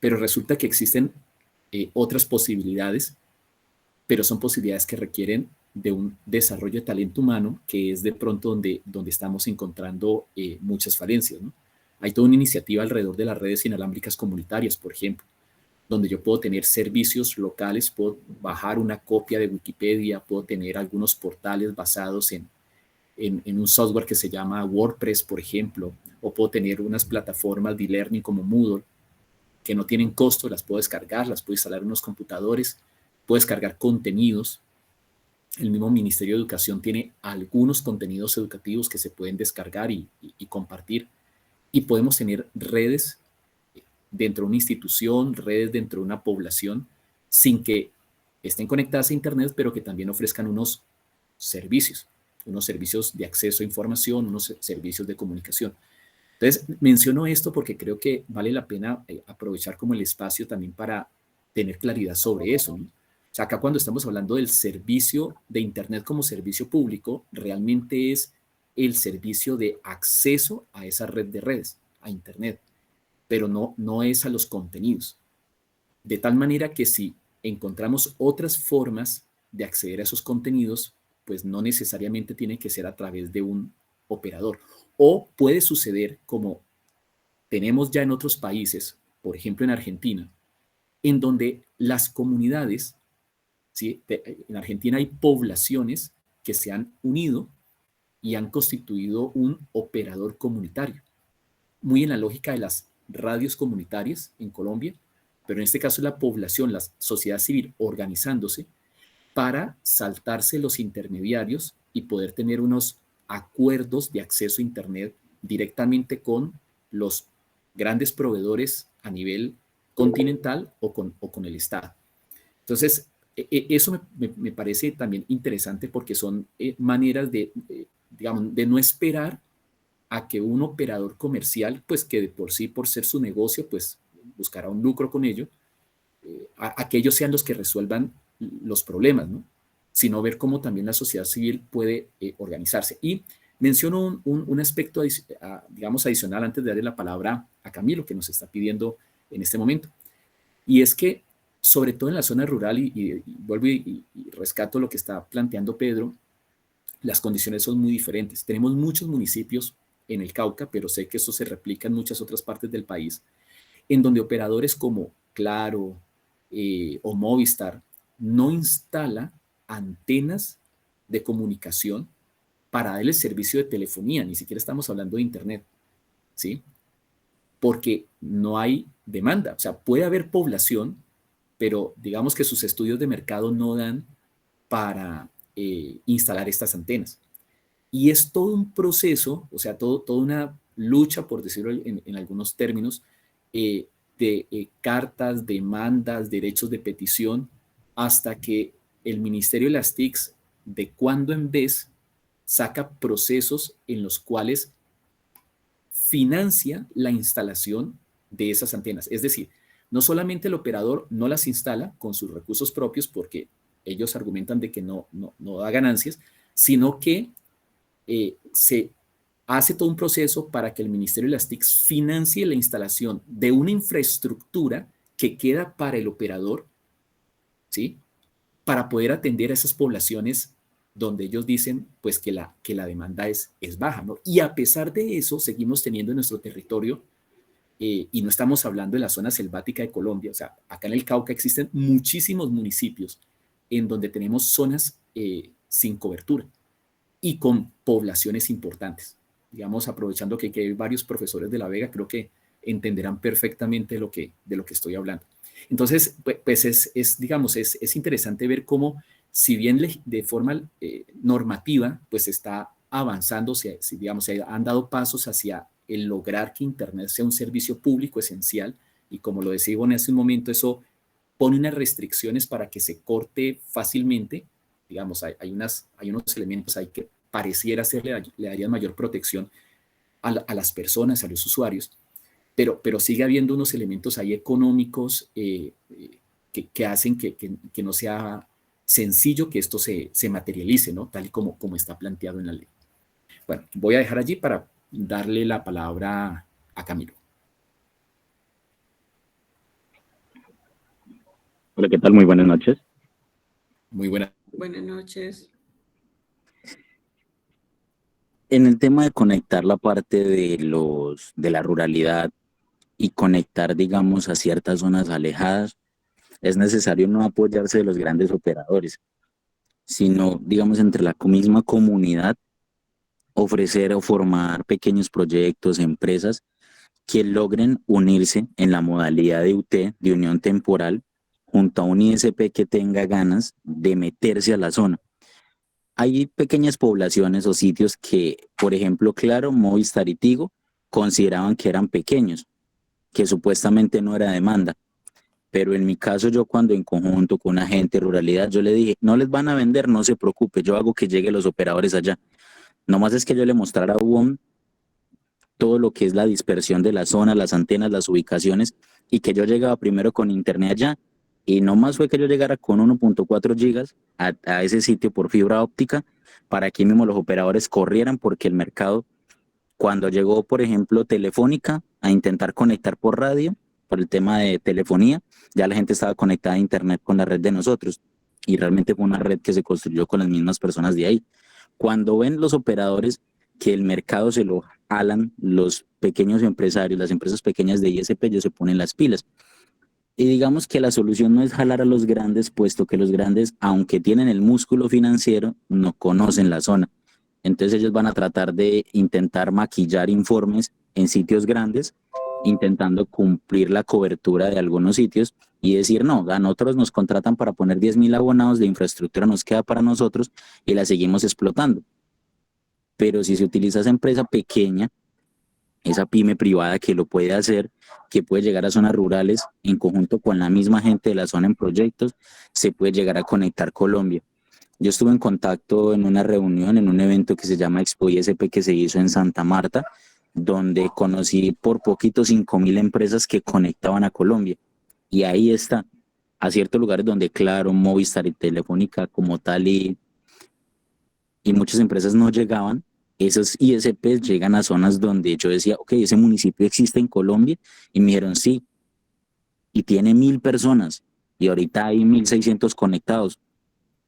Pero resulta que existen otras posibilidades, pero son posibilidades que requieren de un desarrollo de talento humano, que es de pronto donde estamos encontrando muchas falencias, ¿no? Hay toda una iniciativa alrededor de las redes inalámbricas comunitarias, por ejemplo, donde yo puedo tener servicios locales, puedo bajar una copia de Wikipedia, puedo tener algunos portales basados en un software que se llama WordPress, por ejemplo, o puedo tener unas plataformas de e-learning como Moodle, que no tienen costo, las puedo descargar, las puedo instalar en unos computadores, puedo descargar contenidos. El mismo Ministerio de Educación tiene algunos contenidos educativos que se pueden descargar y compartir. Y podemos tener redes dentro de una institución, redes dentro de una población, sin que estén conectadas a Internet, pero que también ofrezcan unos servicios de acceso a información, unos servicios de comunicación. Entonces, menciono esto porque creo que vale la pena aprovechar como el espacio también para tener claridad sobre eso, ¿no? O sea, acá cuando estamos hablando del servicio de Internet como servicio público, realmente es el servicio de acceso a esa red de redes, a Internet, pero no es a los contenidos. De tal manera que si encontramos otras formas de acceder a esos contenidos, pues no necesariamente tiene que ser a través de un operador. O puede suceder como tenemos ya en otros países, por ejemplo en Argentina, en donde las comunidades, ¿sí? En Argentina hay poblaciones que se han unido y han constituido un operador comunitario, muy en la lógica de las radios comunitarias en Colombia, pero en este caso la población, la sociedad civil organizándose para saltarse los intermediarios y poder tener unos acuerdos de acceso a Internet directamente con los grandes proveedores a nivel continental o con el Estado. Entonces, eso me parece también interesante porque son maneras digamos, de no esperar a que un operador comercial, pues que de por sí, por ser su negocio, pues buscará un lucro con ello, a que ellos sean los que resuelvan los problemas, ¿no? Sino ver cómo también la sociedad civil puede organizarse. Y menciono un aspecto, digamos, adicional antes de darle la palabra a Camilo, que nos está pidiendo en este momento. Y es que, sobre todo en la zona rural, y vuelvo y rescato lo que está planteando Pedro, las condiciones son muy diferentes. Tenemos muchos municipios en el Cauca, pero sé que esto se replica en muchas otras partes del país, en donde operadores como Claro o Movistar no instala antenas de comunicación para darle servicio de telefonía, ni siquiera estamos hablando de Internet, ¿sí? Porque no hay demanda. O sea, puede haber población, pero digamos que sus estudios de mercado no dan para instalar estas antenas. Y es todo un proceso, o sea, toda una lucha, por decirlo en algunos términos, de cartas, demandas, derechos de petición, hasta que el Ministerio de las TICs, de cuando en vez, saca procesos en los cuales financia la instalación de esas antenas. Es decir, no solamente el operador no las instala con sus recursos propios porque ellos argumentan de que no da ganancias, sino que se hace todo un proceso para que el Ministerio de las TICs financie la instalación de una infraestructura que queda para el operador, ¿sí? Para poder atender a esas poblaciones donde ellos dicen pues que la demanda es baja, ¿no? Y a pesar de eso, seguimos teniendo en nuestro territorio, y no estamos hablando de la zona selvática de Colombia, o sea, acá en el Cauca existen muchísimos municipios en donde tenemos zonas sin cobertura y con poblaciones importantes. Digamos, aprovechando que hay varios profesores de La Vega, creo que entenderán perfectamente de lo que estoy hablando. Entonces, pues digamos, es interesante ver cómo, si bien de forma normativa, pues está avanzando, digamos, se han dado pasos hacia el lograr que Internet sea un servicio público esencial, y como lo decía Ivonne hace un momento, eso pone unas restricciones para que se corte fácilmente. Digamos, hay unos elementos ahí que pareciera le darían mayor protección a las personas, a los usuarios, pero sigue habiendo unos elementos ahí económicos que hacen que no sea sencillo que esto se materialice, ¿no? Tal y como está planteado en la ley. Bueno, voy a dejar allí para darle la palabra a Camilo. Hola, ¿qué tal? Muy buenas noches. Muy buenas. Buenas noches. En el tema de conectar la parte de la ruralidad y conectar, digamos, a ciertas zonas alejadas, es necesario no apoyarse de los grandes operadores, sino, digamos, entre la misma comunidad, ofrecer o formar pequeños proyectos, empresas que logren unirse en la modalidad de UT, de unión temporal, junto a un ISP que tenga ganas de meterse a la zona. Hay pequeñas poblaciones o sitios que, por ejemplo, Claro, Movistar y Tigo consideraban que eran pequeños, que supuestamente no era demanda. Pero en mi caso, yo cuando en conjunto con una gente de ruralidad, yo le dije, no les van a vender, no se preocupe, yo hago que lleguen los operadores allá. Nomás es que yo le mostrara a Hugo todo lo que es la dispersión de la zona, las antenas, las ubicaciones, y que yo llegaba primero con internet allá, y nomás fue que yo llegara con 1.4 gigas a ese sitio por fibra óptica, para que mismo los operadores corrieran, porque el mercado, cuando llegó, por ejemplo, Telefónica a intentar conectar por radio, por el tema de telefonía, ya la gente estaba conectada a internet con la red de nosotros, y realmente fue una red que se construyó con las mismas personas de ahí. Cuando ven los operadores que el mercado se lo jalan, los pequeños empresarios, las empresas pequeñas de ISP, ellos se ponen las pilas. Y digamos que la solución no es jalar a los grandes, puesto que los grandes, aunque tienen el músculo financiero, no conocen la zona. Entonces ellos van a tratar de intentar maquillar informes en sitios grandes, intentando cumplir la cobertura de algunos sitios, y decir, no, a nosotros nos contratan para poner 10.000 abonados, de infraestructura nos queda para nosotros y la seguimos explotando. Pero si se utiliza esa empresa pequeña, esa pyme privada que lo puede hacer, que puede llegar a zonas rurales en conjunto con la misma gente de la zona en proyectos, se puede llegar a conectar Colombia. Yo estuve en contacto en una reunión, en un evento que se llama Expo ISP que se hizo en Santa Marta, donde conocí por poquito 5.000 empresas que conectaban a Colombia. Y ahí está, a ciertos lugares donde Claro, Movistar y Telefónica como tal y muchas empresas no llegaban, esos ISPs llegan a zonas donde yo decía, ok, ese municipio existe en Colombia, y me dijeron sí, y tiene 1.000 personas, y ahorita hay 1.600 conectados,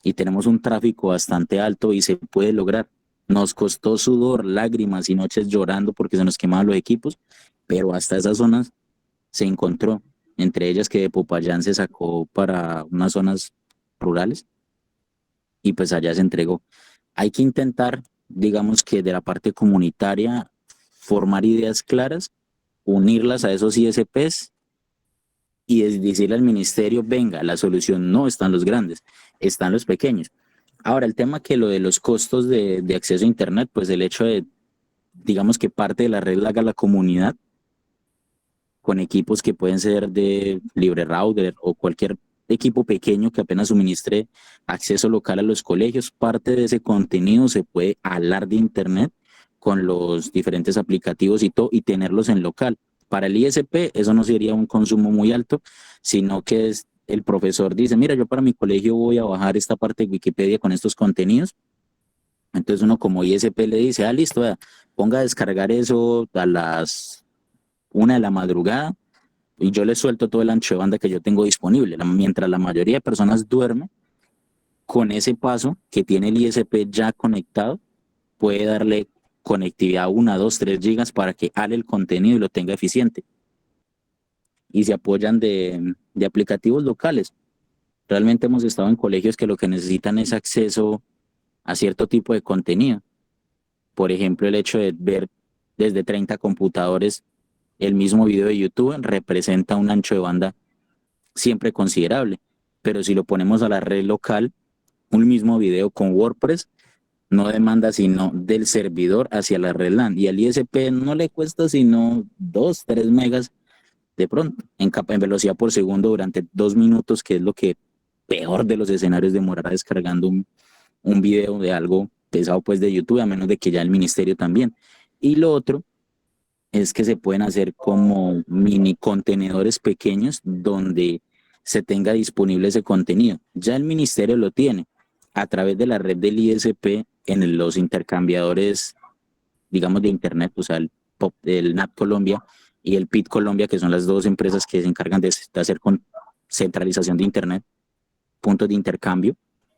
y tenemos un tráfico bastante alto y se puede lograr. Nos costó sudor, lágrimas y noches llorando porque se nos quemaban los equipos, pero hasta esas zonas se encontró, entre ellas que de Popayán se sacó para unas zonas rurales y pues allá se entregó. Hay que intentar, digamos que de la parte comunitaria, formar ideas claras, unirlas a esos ISPs y decirle al ministerio, venga, la solución no están los grandes, están los pequeños. Ahora, el tema que lo de los costos de acceso a Internet, pues el hecho de, digamos que parte de la red la haga la comunidad, con equipos que pueden ser de libre router o cualquier equipo pequeño que apenas suministre acceso local a los colegios, parte de ese contenido se puede alar de Internet con los diferentes aplicativos y todo, y tenerlos en local. Para el ISP eso no sería un consumo muy alto, sino que el profesor dice, mira, yo para mi colegio voy a bajar esta parte de Wikipedia con estos contenidos. Entonces uno como ISP le dice, listo, ponga a descargar eso a las 1 de la madrugada y yo le suelto todo el ancho de banda que yo tengo disponible. Mientras la mayoría de personas duerme, con ese paso que tiene el ISP ya conectado, puede darle conectividad a 1, 2, 3 gigas para que ale el contenido y lo tenga eficiente. Y se apoyan de aplicativos locales. Realmente hemos estado en colegios que lo que necesitan es acceso a cierto tipo de contenido. Por ejemplo, el hecho de ver desde 30 computadores el mismo video de YouTube representa un ancho de banda siempre considerable. Pero si lo ponemos a la red local, un mismo video con WordPress no demanda sino del servidor hacia la red LAN. Y al ISP no le cuesta sino 2, 3 megas de pronto, en velocidad por segundo durante 2 minutos, que es lo que peor de los escenarios demorará descargando un video de algo pesado pues de YouTube, a menos de que ya el ministerio también. Y lo otro es que se pueden hacer como mini contenedores pequeños donde se tenga disponible ese contenido. Ya el ministerio lo tiene a través de la red del ISP en los intercambiadores, digamos, de Internet, o sea, el NAP Colombia y el PIT Colombia, que son las dos empresas que se encargan de hacer centralización de Internet, puntos de intercambio.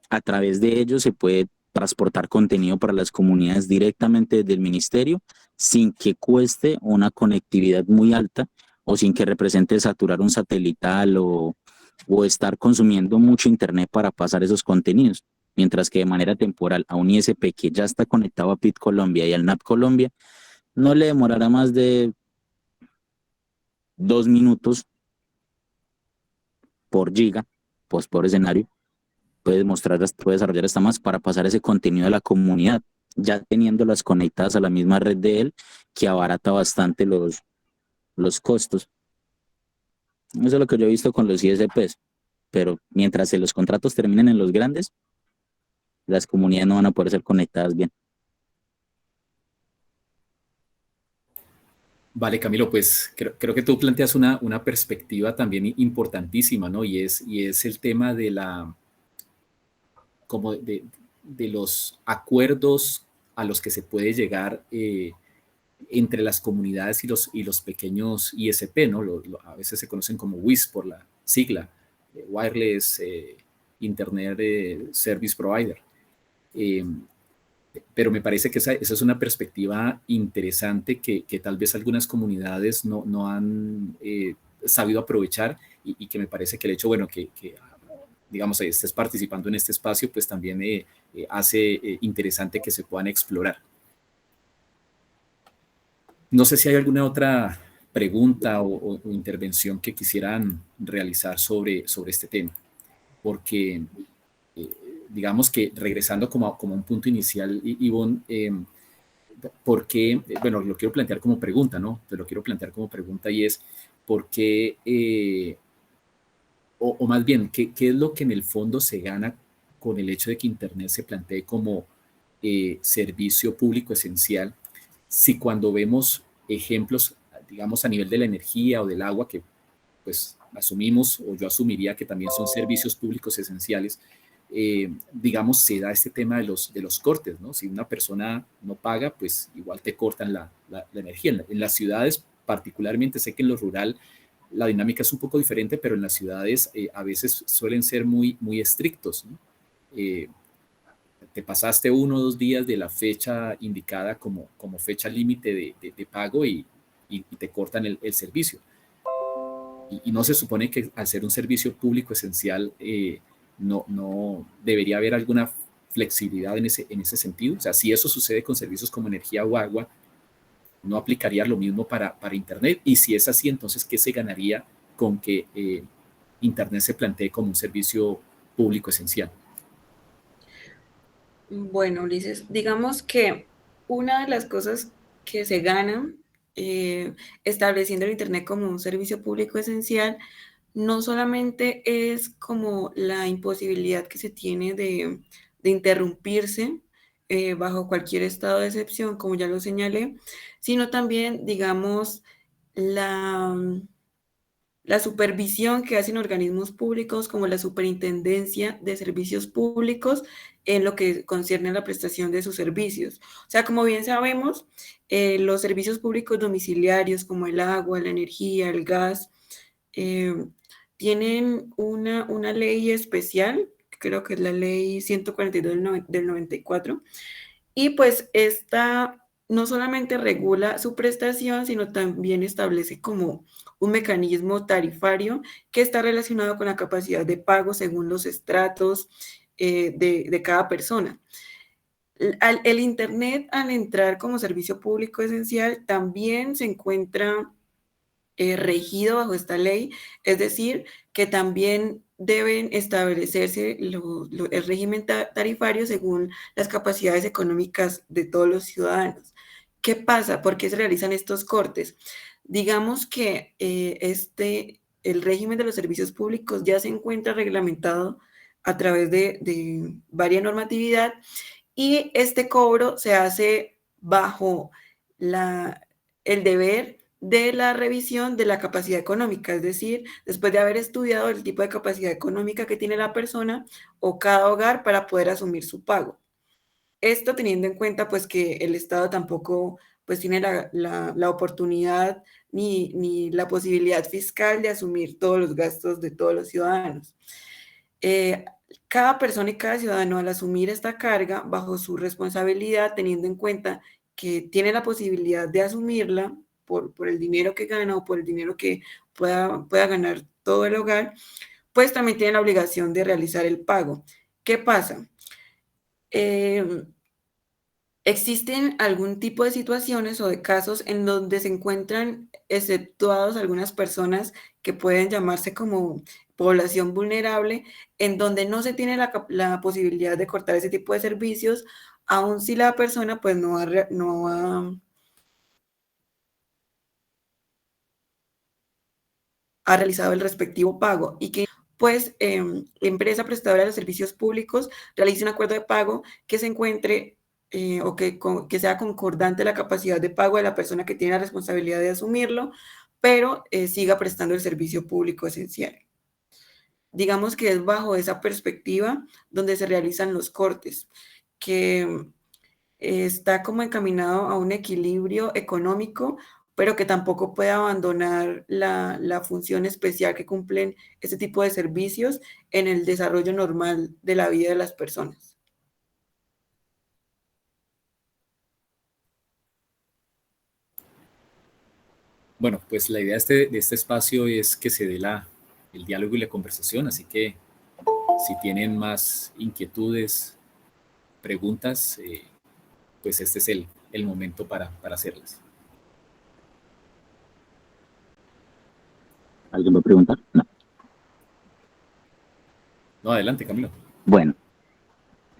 A través de ellos se puede transportar contenido para las comunidades directamente desde el ministerio sin que cueste una conectividad muy alta o sin que represente saturar un satelital o estar consumiendo mucho Internet para pasar esos contenidos. Mientras que de manera temporal a un ISP que ya está conectado a PIT Colombia y al NAP Colombia, no le demorará más de 2 minutos por giga, pues por escenario, puede desarrollar hasta más para pasar ese contenido a la comunidad, ya teniéndolas conectadas a la misma red de él, que abarata bastante los costos. Eso es lo que yo he visto con los ISPs, pero mientras los contratos terminen en los grandes, las comunidades no van a poder ser conectadas bien. Vale, Camilo, pues creo que tú planteas una perspectiva también importantísima, ¿no? Y es el tema de como de los acuerdos a los que se puede llegar entre las comunidades y los pequeños ISP, ¿no? A veces se conocen como WIS por la sigla, Wireless Internet Service Provider. Pero me parece que esa es una perspectiva interesante que tal vez algunas comunidades no han sabido aprovechar y que me parece que el hecho, bueno, que digamos, estés participando en este espacio, pues también hace interesante que se puedan explorar. No sé si hay alguna otra pregunta o intervención que quisieran realizar sobre este tema, porque digamos que regresando como a un punto inicial, Ivonne, ¿por qué? Bueno, lo quiero plantear como pregunta, ¿no? Te lo quiero plantear como pregunta y es, ¿por qué, o más bien, ¿qué es lo que en el fondo se gana con el hecho de que Internet se plantee como servicio público esencial, si cuando vemos ejemplos, digamos, a nivel de la energía o del agua, que pues asumimos, o yo asumiría que también son servicios públicos esenciales, digamos, se da este tema de los cortes, ¿no? Si una persona no paga, pues igual te cortan la energía. En las ciudades, particularmente, sé que en lo rural la dinámica es un poco diferente, pero en las ciudades a veces suelen ser muy estrictos, ¿no? Te pasaste 1 o 2 días de la fecha indicada como fecha límite de pago y te cortan el servicio. Y no se supone que al ser un servicio público esencial no debería haber alguna flexibilidad en ese sentido. O sea, si eso sucede con servicios como energía o agua, no aplicaría lo mismo para Internet. Y si es así, entonces, ¿qué se ganaría con que Internet se plantee como un servicio público esencial? Bueno, Ulises, digamos que una de las cosas que se ganan estableciendo el Internet como un servicio público esencial no solamente es como la imposibilidad que se tiene de interrumpirse bajo cualquier estado de excepción, como ya lo señalé, sino también, digamos, la, la supervisión que hacen organismos públicos como la Superintendencia de Servicios Públicos en lo que concierne a la prestación de sus servicios. O sea, como bien sabemos, los servicios públicos domiciliarios como el agua, la energía, el gas, eh, tienen una ley especial, creo que es la ley 142 del 94, y pues esta no solamente regula su prestación, sino también establece como un mecanismo tarifario que está relacionado con la capacidad de pago según los estratos de cada persona. El Internet, al entrar como servicio público esencial, también se encuentra regido bajo esta ley, es decir, que también deben establecerse el régimen tarifario según las capacidades económicas de todos los ciudadanos. ¿Qué pasa? ¿Por qué se realizan estos cortes? Digamos que el régimen de los servicios públicos ya se encuentra reglamentado a través de varias normatividad y este cobro se hace bajo el deber de la revisión de la capacidad económica, es decir, después de haber estudiado el tipo de capacidad económica que tiene la persona o cada hogar para poder asumir su pago. Esto teniendo en cuenta pues que el Estado tampoco pues tiene la oportunidad ni la posibilidad fiscal de asumir todos los gastos de todos los ciudadanos. Cada persona y cada ciudadano al asumir esta carga bajo su responsabilidad, teniendo en cuenta que tiene la posibilidad de asumirla por el dinero que gana o por el dinero que pueda ganar todo el hogar, pues también tiene la obligación de realizar el pago. ¿Qué pasa? Existen algún tipo de situaciones o de casos en donde se encuentran exceptuados algunas personas que pueden llamarse como población vulnerable, en donde no se tiene la posibilidad de cortar ese tipo de servicios, aun si la persona pues ha realizado el respectivo pago y que pues la empresa prestadora de servicios públicos realice un acuerdo de pago que se encuentre o que sea concordante la capacidad de pago de la persona que tiene la responsabilidad de asumirlo, pero siga prestando el servicio público esencial. Digamos que es bajo esa perspectiva donde se realizan los cortes, que está como encaminado a un equilibrio económico, pero que tampoco puede abandonar la función especial que cumplen este tipo de servicios en el desarrollo normal de la vida de las personas. Bueno, pues la idea de este espacio es que se dé el diálogo y la conversación, así que si tienen más inquietudes, preguntas, pues este es el momento para hacerlas. ¿Alguien va a preguntar? No. No, adelante, Camilo. Bueno,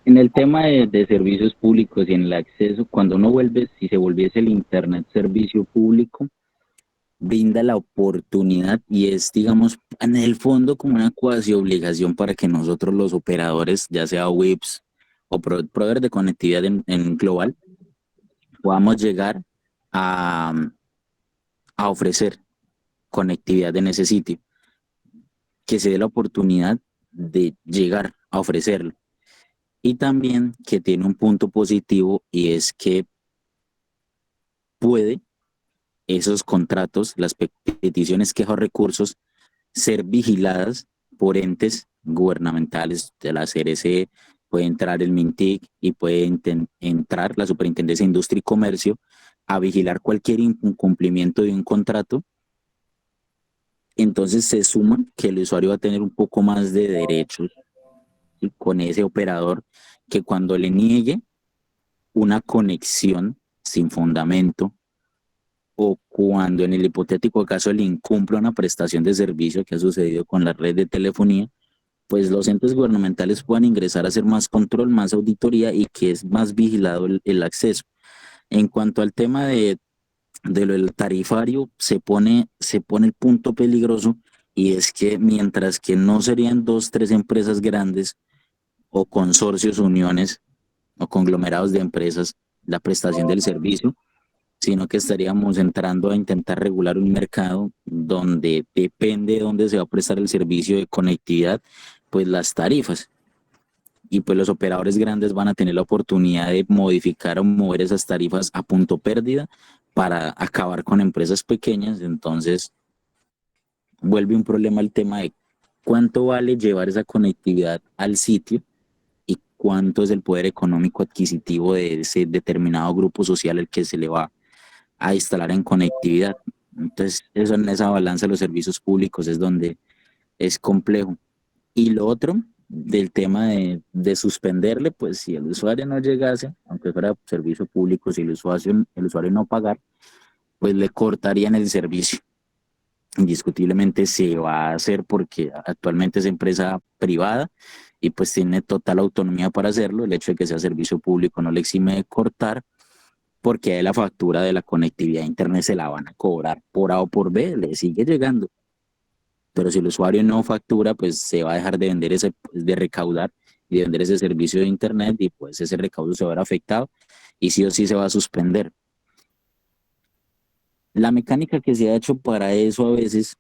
en el tema de servicios públicos y en el acceso, cuando uno vuelve, si se volviese el Internet servicio público, brinda la oportunidad y es, digamos, en el fondo como una cuasi obligación para que nosotros los operadores, ya sea WIPs o proveedores de conectividad en global, podamos llegar a, a ofrecer conectividad en ese sitio, que se dé la oportunidad de llegar a ofrecerlo. Y también que tiene un punto positivo y es que puede esos contratos, las peticiones, quejas o recursos, ser vigiladas por entes gubernamentales de la CRC, puede entrar el MINTIC y puede entrar la Superintendencia de Industria y Comercio a vigilar cualquier incumplimiento de un contrato. Entonces se suma que el usuario va a tener un poco más de derechos, ¿sí?, con ese operador, que cuando le niegue una conexión sin fundamento o cuando en el hipotético caso le incumpla una prestación de servicio, que ha sucedido con la red de telefonía, pues los entes gubernamentales puedan ingresar a hacer más control, más auditoría y que es más vigilado el acceso. En cuanto al tema de lo del tarifario, se pone el punto peligroso, y es que mientras que no serían 2, 3 empresas grandes o consorcios, uniones o conglomerados de empresas la prestación del servicio, sino que estaríamos entrando a intentar regular un mercado donde depende de dónde se va a prestar el servicio de conectividad, pues las tarifas. Y pues los operadores grandes van a tener la oportunidad de modificar o mover esas tarifas a punto pérdida para acabar con empresas pequeñas. Entonces vuelve un problema el tema de cuánto vale llevar esa conectividad al sitio y cuánto es el poder económico adquisitivo de ese determinado grupo social el que se le va a instalar en conectividad. Entonces, eso, en esa balanza de los servicios públicos es donde es complejo. Y lo otro, del tema de suspenderle, pues si el usuario no llegase, aunque fuera servicio público, si el usuario no pagar, pues le cortarían el servicio. Indiscutiblemente se va a hacer porque actualmente es empresa privada y pues tiene total autonomía para hacerlo. El hecho de que sea servicio público no le exime de cortar, porque ahí la factura de la conectividad a internet se la van a cobrar por A o por B, le sigue llegando. Pero si el usuario no factura, pues se va a dejar de vender de recaudar y de vender ese servicio de internet, y pues ese recaudo se va a ver afectado y sí o sí se va a suspender. La mecánica que se ha hecho para eso a veces,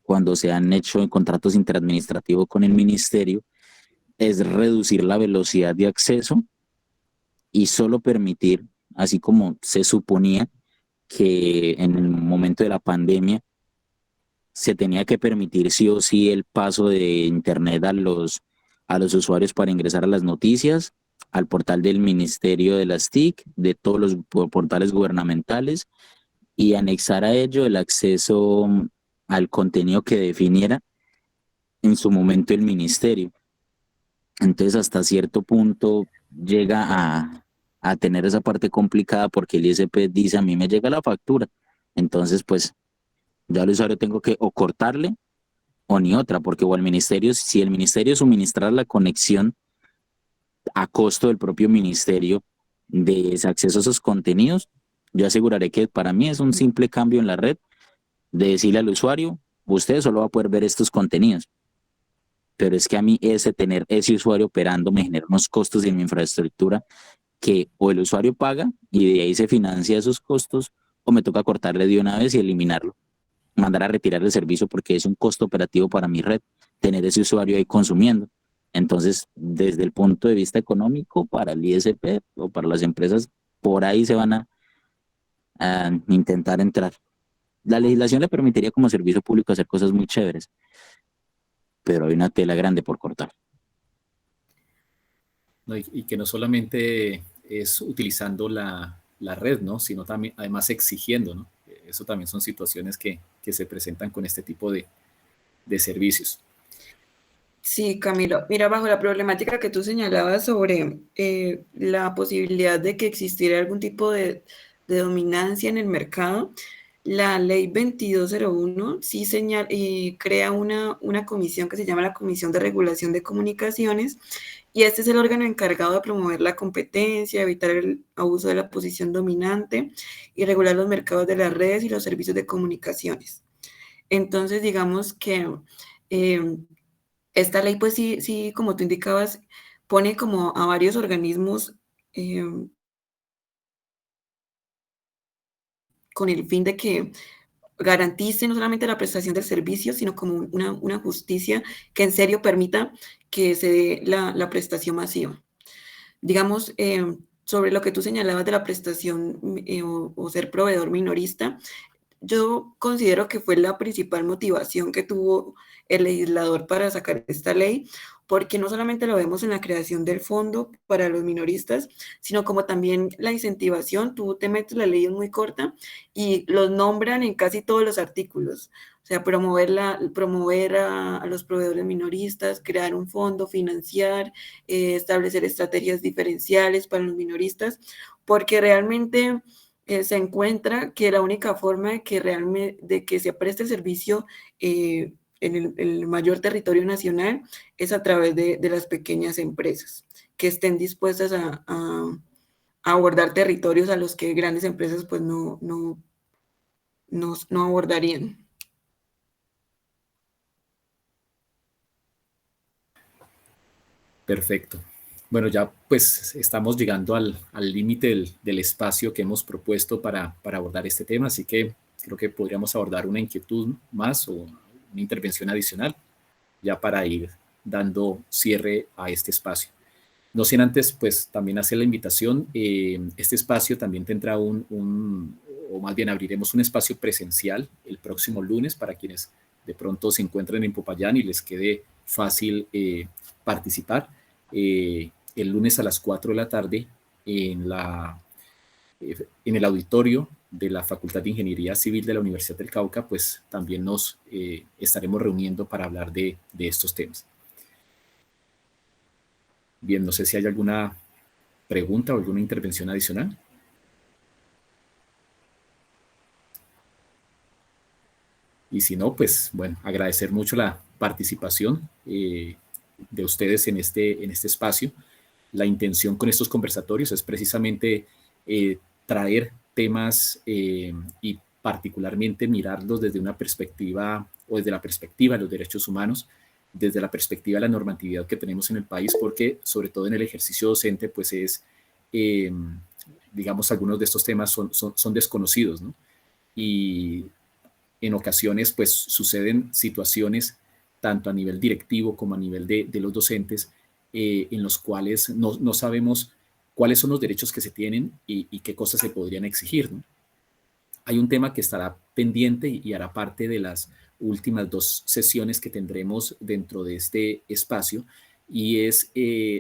cuando se han hecho contratos interadministrativos con el ministerio, es reducir la velocidad de acceso y solo permitir, así como se suponía que en el momento de la pandemia se tenía que permitir sí o sí el paso de internet a los usuarios para ingresar a las noticias, al portal del Ministerio de las TIC, de todos los portales gubernamentales, y anexar a ello el acceso al contenido que definiera en su momento el ministerio. Entonces, hasta cierto punto llega a tener esa parte complicada, porque el ISP dice: a mí me llega la factura, entonces pues ya al usuario tengo que o cortarle o ni otra, porque o el ministerio, si el ministerio suministra la conexión a costo del propio ministerio de ese acceso a esos contenidos, yo aseguraré que para mí es un simple cambio en la red de decirle al usuario: usted solo va a poder ver estos contenidos. Pero es que a mí tener ese usuario operando me genera unos costos en mi infraestructura que o el usuario paga y de ahí se financia esos costos, o me toca cortarle de una vez y eliminarlo, mandar a retirar el servicio, porque es un costo operativo para mi red tener ese usuario ahí consumiendo. Entonces, desde el punto de vista económico, para el ISP o para las empresas, por ahí se van a intentar entrar. La legislación le permitiría como servicio público hacer cosas muy chéveres, pero hay una tela grande por cortar. No, y que no solamente es utilizando la red, ¿no?, sino también, además, exigiendo, ¿no? Eso también son situaciones que se presentan con este tipo de servicios. Sí, Camilo. Mira, bajo la problemática que tú señalabas sobre la posibilidad de que existiera algún tipo de dominancia en el mercado, la ley 2201 sí crea una comisión que se llama la Comisión de Regulación de Comunicaciones, y este es el órgano encargado de promover la competencia, evitar el abuso de la posición dominante y regular los mercados de las redes y los servicios de comunicaciones. Entonces, digamos que esta ley, pues sí, como tú indicabas, pone como a varios organismos con el fin de que garantice no solamente la prestación del servicio, sino como una justicia que en serio permita que se dé la prestación masiva. Digamos, sobre lo que tú señalabas de la prestación o ser proveedor minorista, yo considero que fue la principal motivación que tuvo el legislador para sacar esta ley, porque no solamente lo vemos en la creación del fondo para los minoristas, sino como también la incentivación. Tú te metes, la ley es muy corta y los nombran en casi todos los artículos. O sea, promover a los proveedores minoristas, crear un fondo, financiar, establecer estrategias diferenciales para los minoristas, porque realmente se encuentra que la única forma de que se preste el servicio en el mayor territorio nacional es a través de las pequeñas empresas que estén dispuestas a abordar territorios a los que grandes empresas pues no abordarían. Perfecto. Bueno, ya pues estamos llegando al límite del espacio que hemos propuesto para abordar este tema, así que creo que podríamos abordar una inquietud más o una intervención adicional ya para ir dando cierre a este espacio. No sin antes, pues también hacer la invitación. Este espacio también tendrá o más bien abriremos un espacio presencial el próximo lunes para quienes de pronto se encuentren en Popayán y les quede fácil participar. El lunes a las 4 de la tarde en el auditorio de la Facultad de Ingeniería Civil de la Universidad del Cauca, pues también nos estaremos reuniendo para hablar de estos temas. Bien, no sé si hay alguna pregunta o alguna intervención adicional. Y si no, pues bueno, agradecer mucho la participación de ustedes en este espacio. La intención con estos conversatorios es precisamente traer temas y particularmente mirarlos desde una perspectiva o desde la perspectiva de los derechos humanos, desde la perspectiva de la normatividad que tenemos en el país, porque sobre todo en el ejercicio docente, pues digamos, algunos de estos temas son desconocidos, ¿no? Y en ocasiones, pues suceden situaciones, tanto a nivel directivo como a nivel de los docentes, en los cuales no sabemos cuáles son los derechos que se tienen y qué cosas se podrían exigir, ¿no? Hay un tema que estará pendiente y hará parte de las últimas 2 sesiones que tendremos dentro de este espacio, y es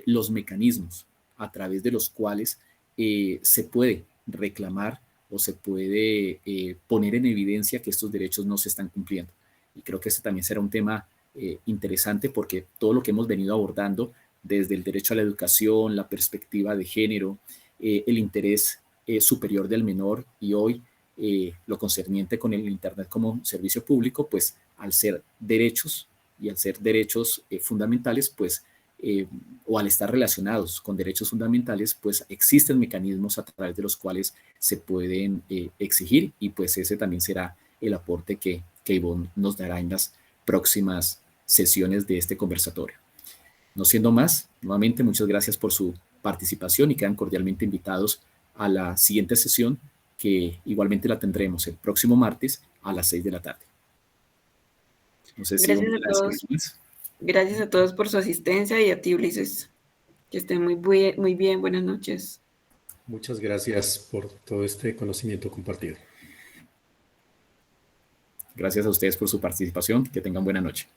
los mecanismos a través de los cuales se puede reclamar o se puede poner en evidencia que estos derechos no se están cumpliendo. Y creo que ese también será un tema interesante, porque todo lo que hemos venido abordando desde el derecho a la educación, la perspectiva de género, el interés superior del menor y hoy lo concerniente con el Internet como servicio público, pues al ser derechos y al ser derechos fundamentales, pues o al estar relacionados con derechos fundamentales, pues existen mecanismos a través de los cuales se pueden exigir, y pues ese también será el aporte que Ivonne nos dará en las próximas sesiones de este conversatorio. No siendo más, nuevamente muchas gracias por su participación y quedan cordialmente invitados a la siguiente sesión, que igualmente la tendremos el próximo martes a las 6 de la tarde. No sé si Gracias a todos. Gracias a todos por su asistencia y a ti, Ulises. Que estén muy bien. Buenas noches. Muchas gracias por todo este conocimiento compartido. Gracias a ustedes por su participación. Que tengan buena noche.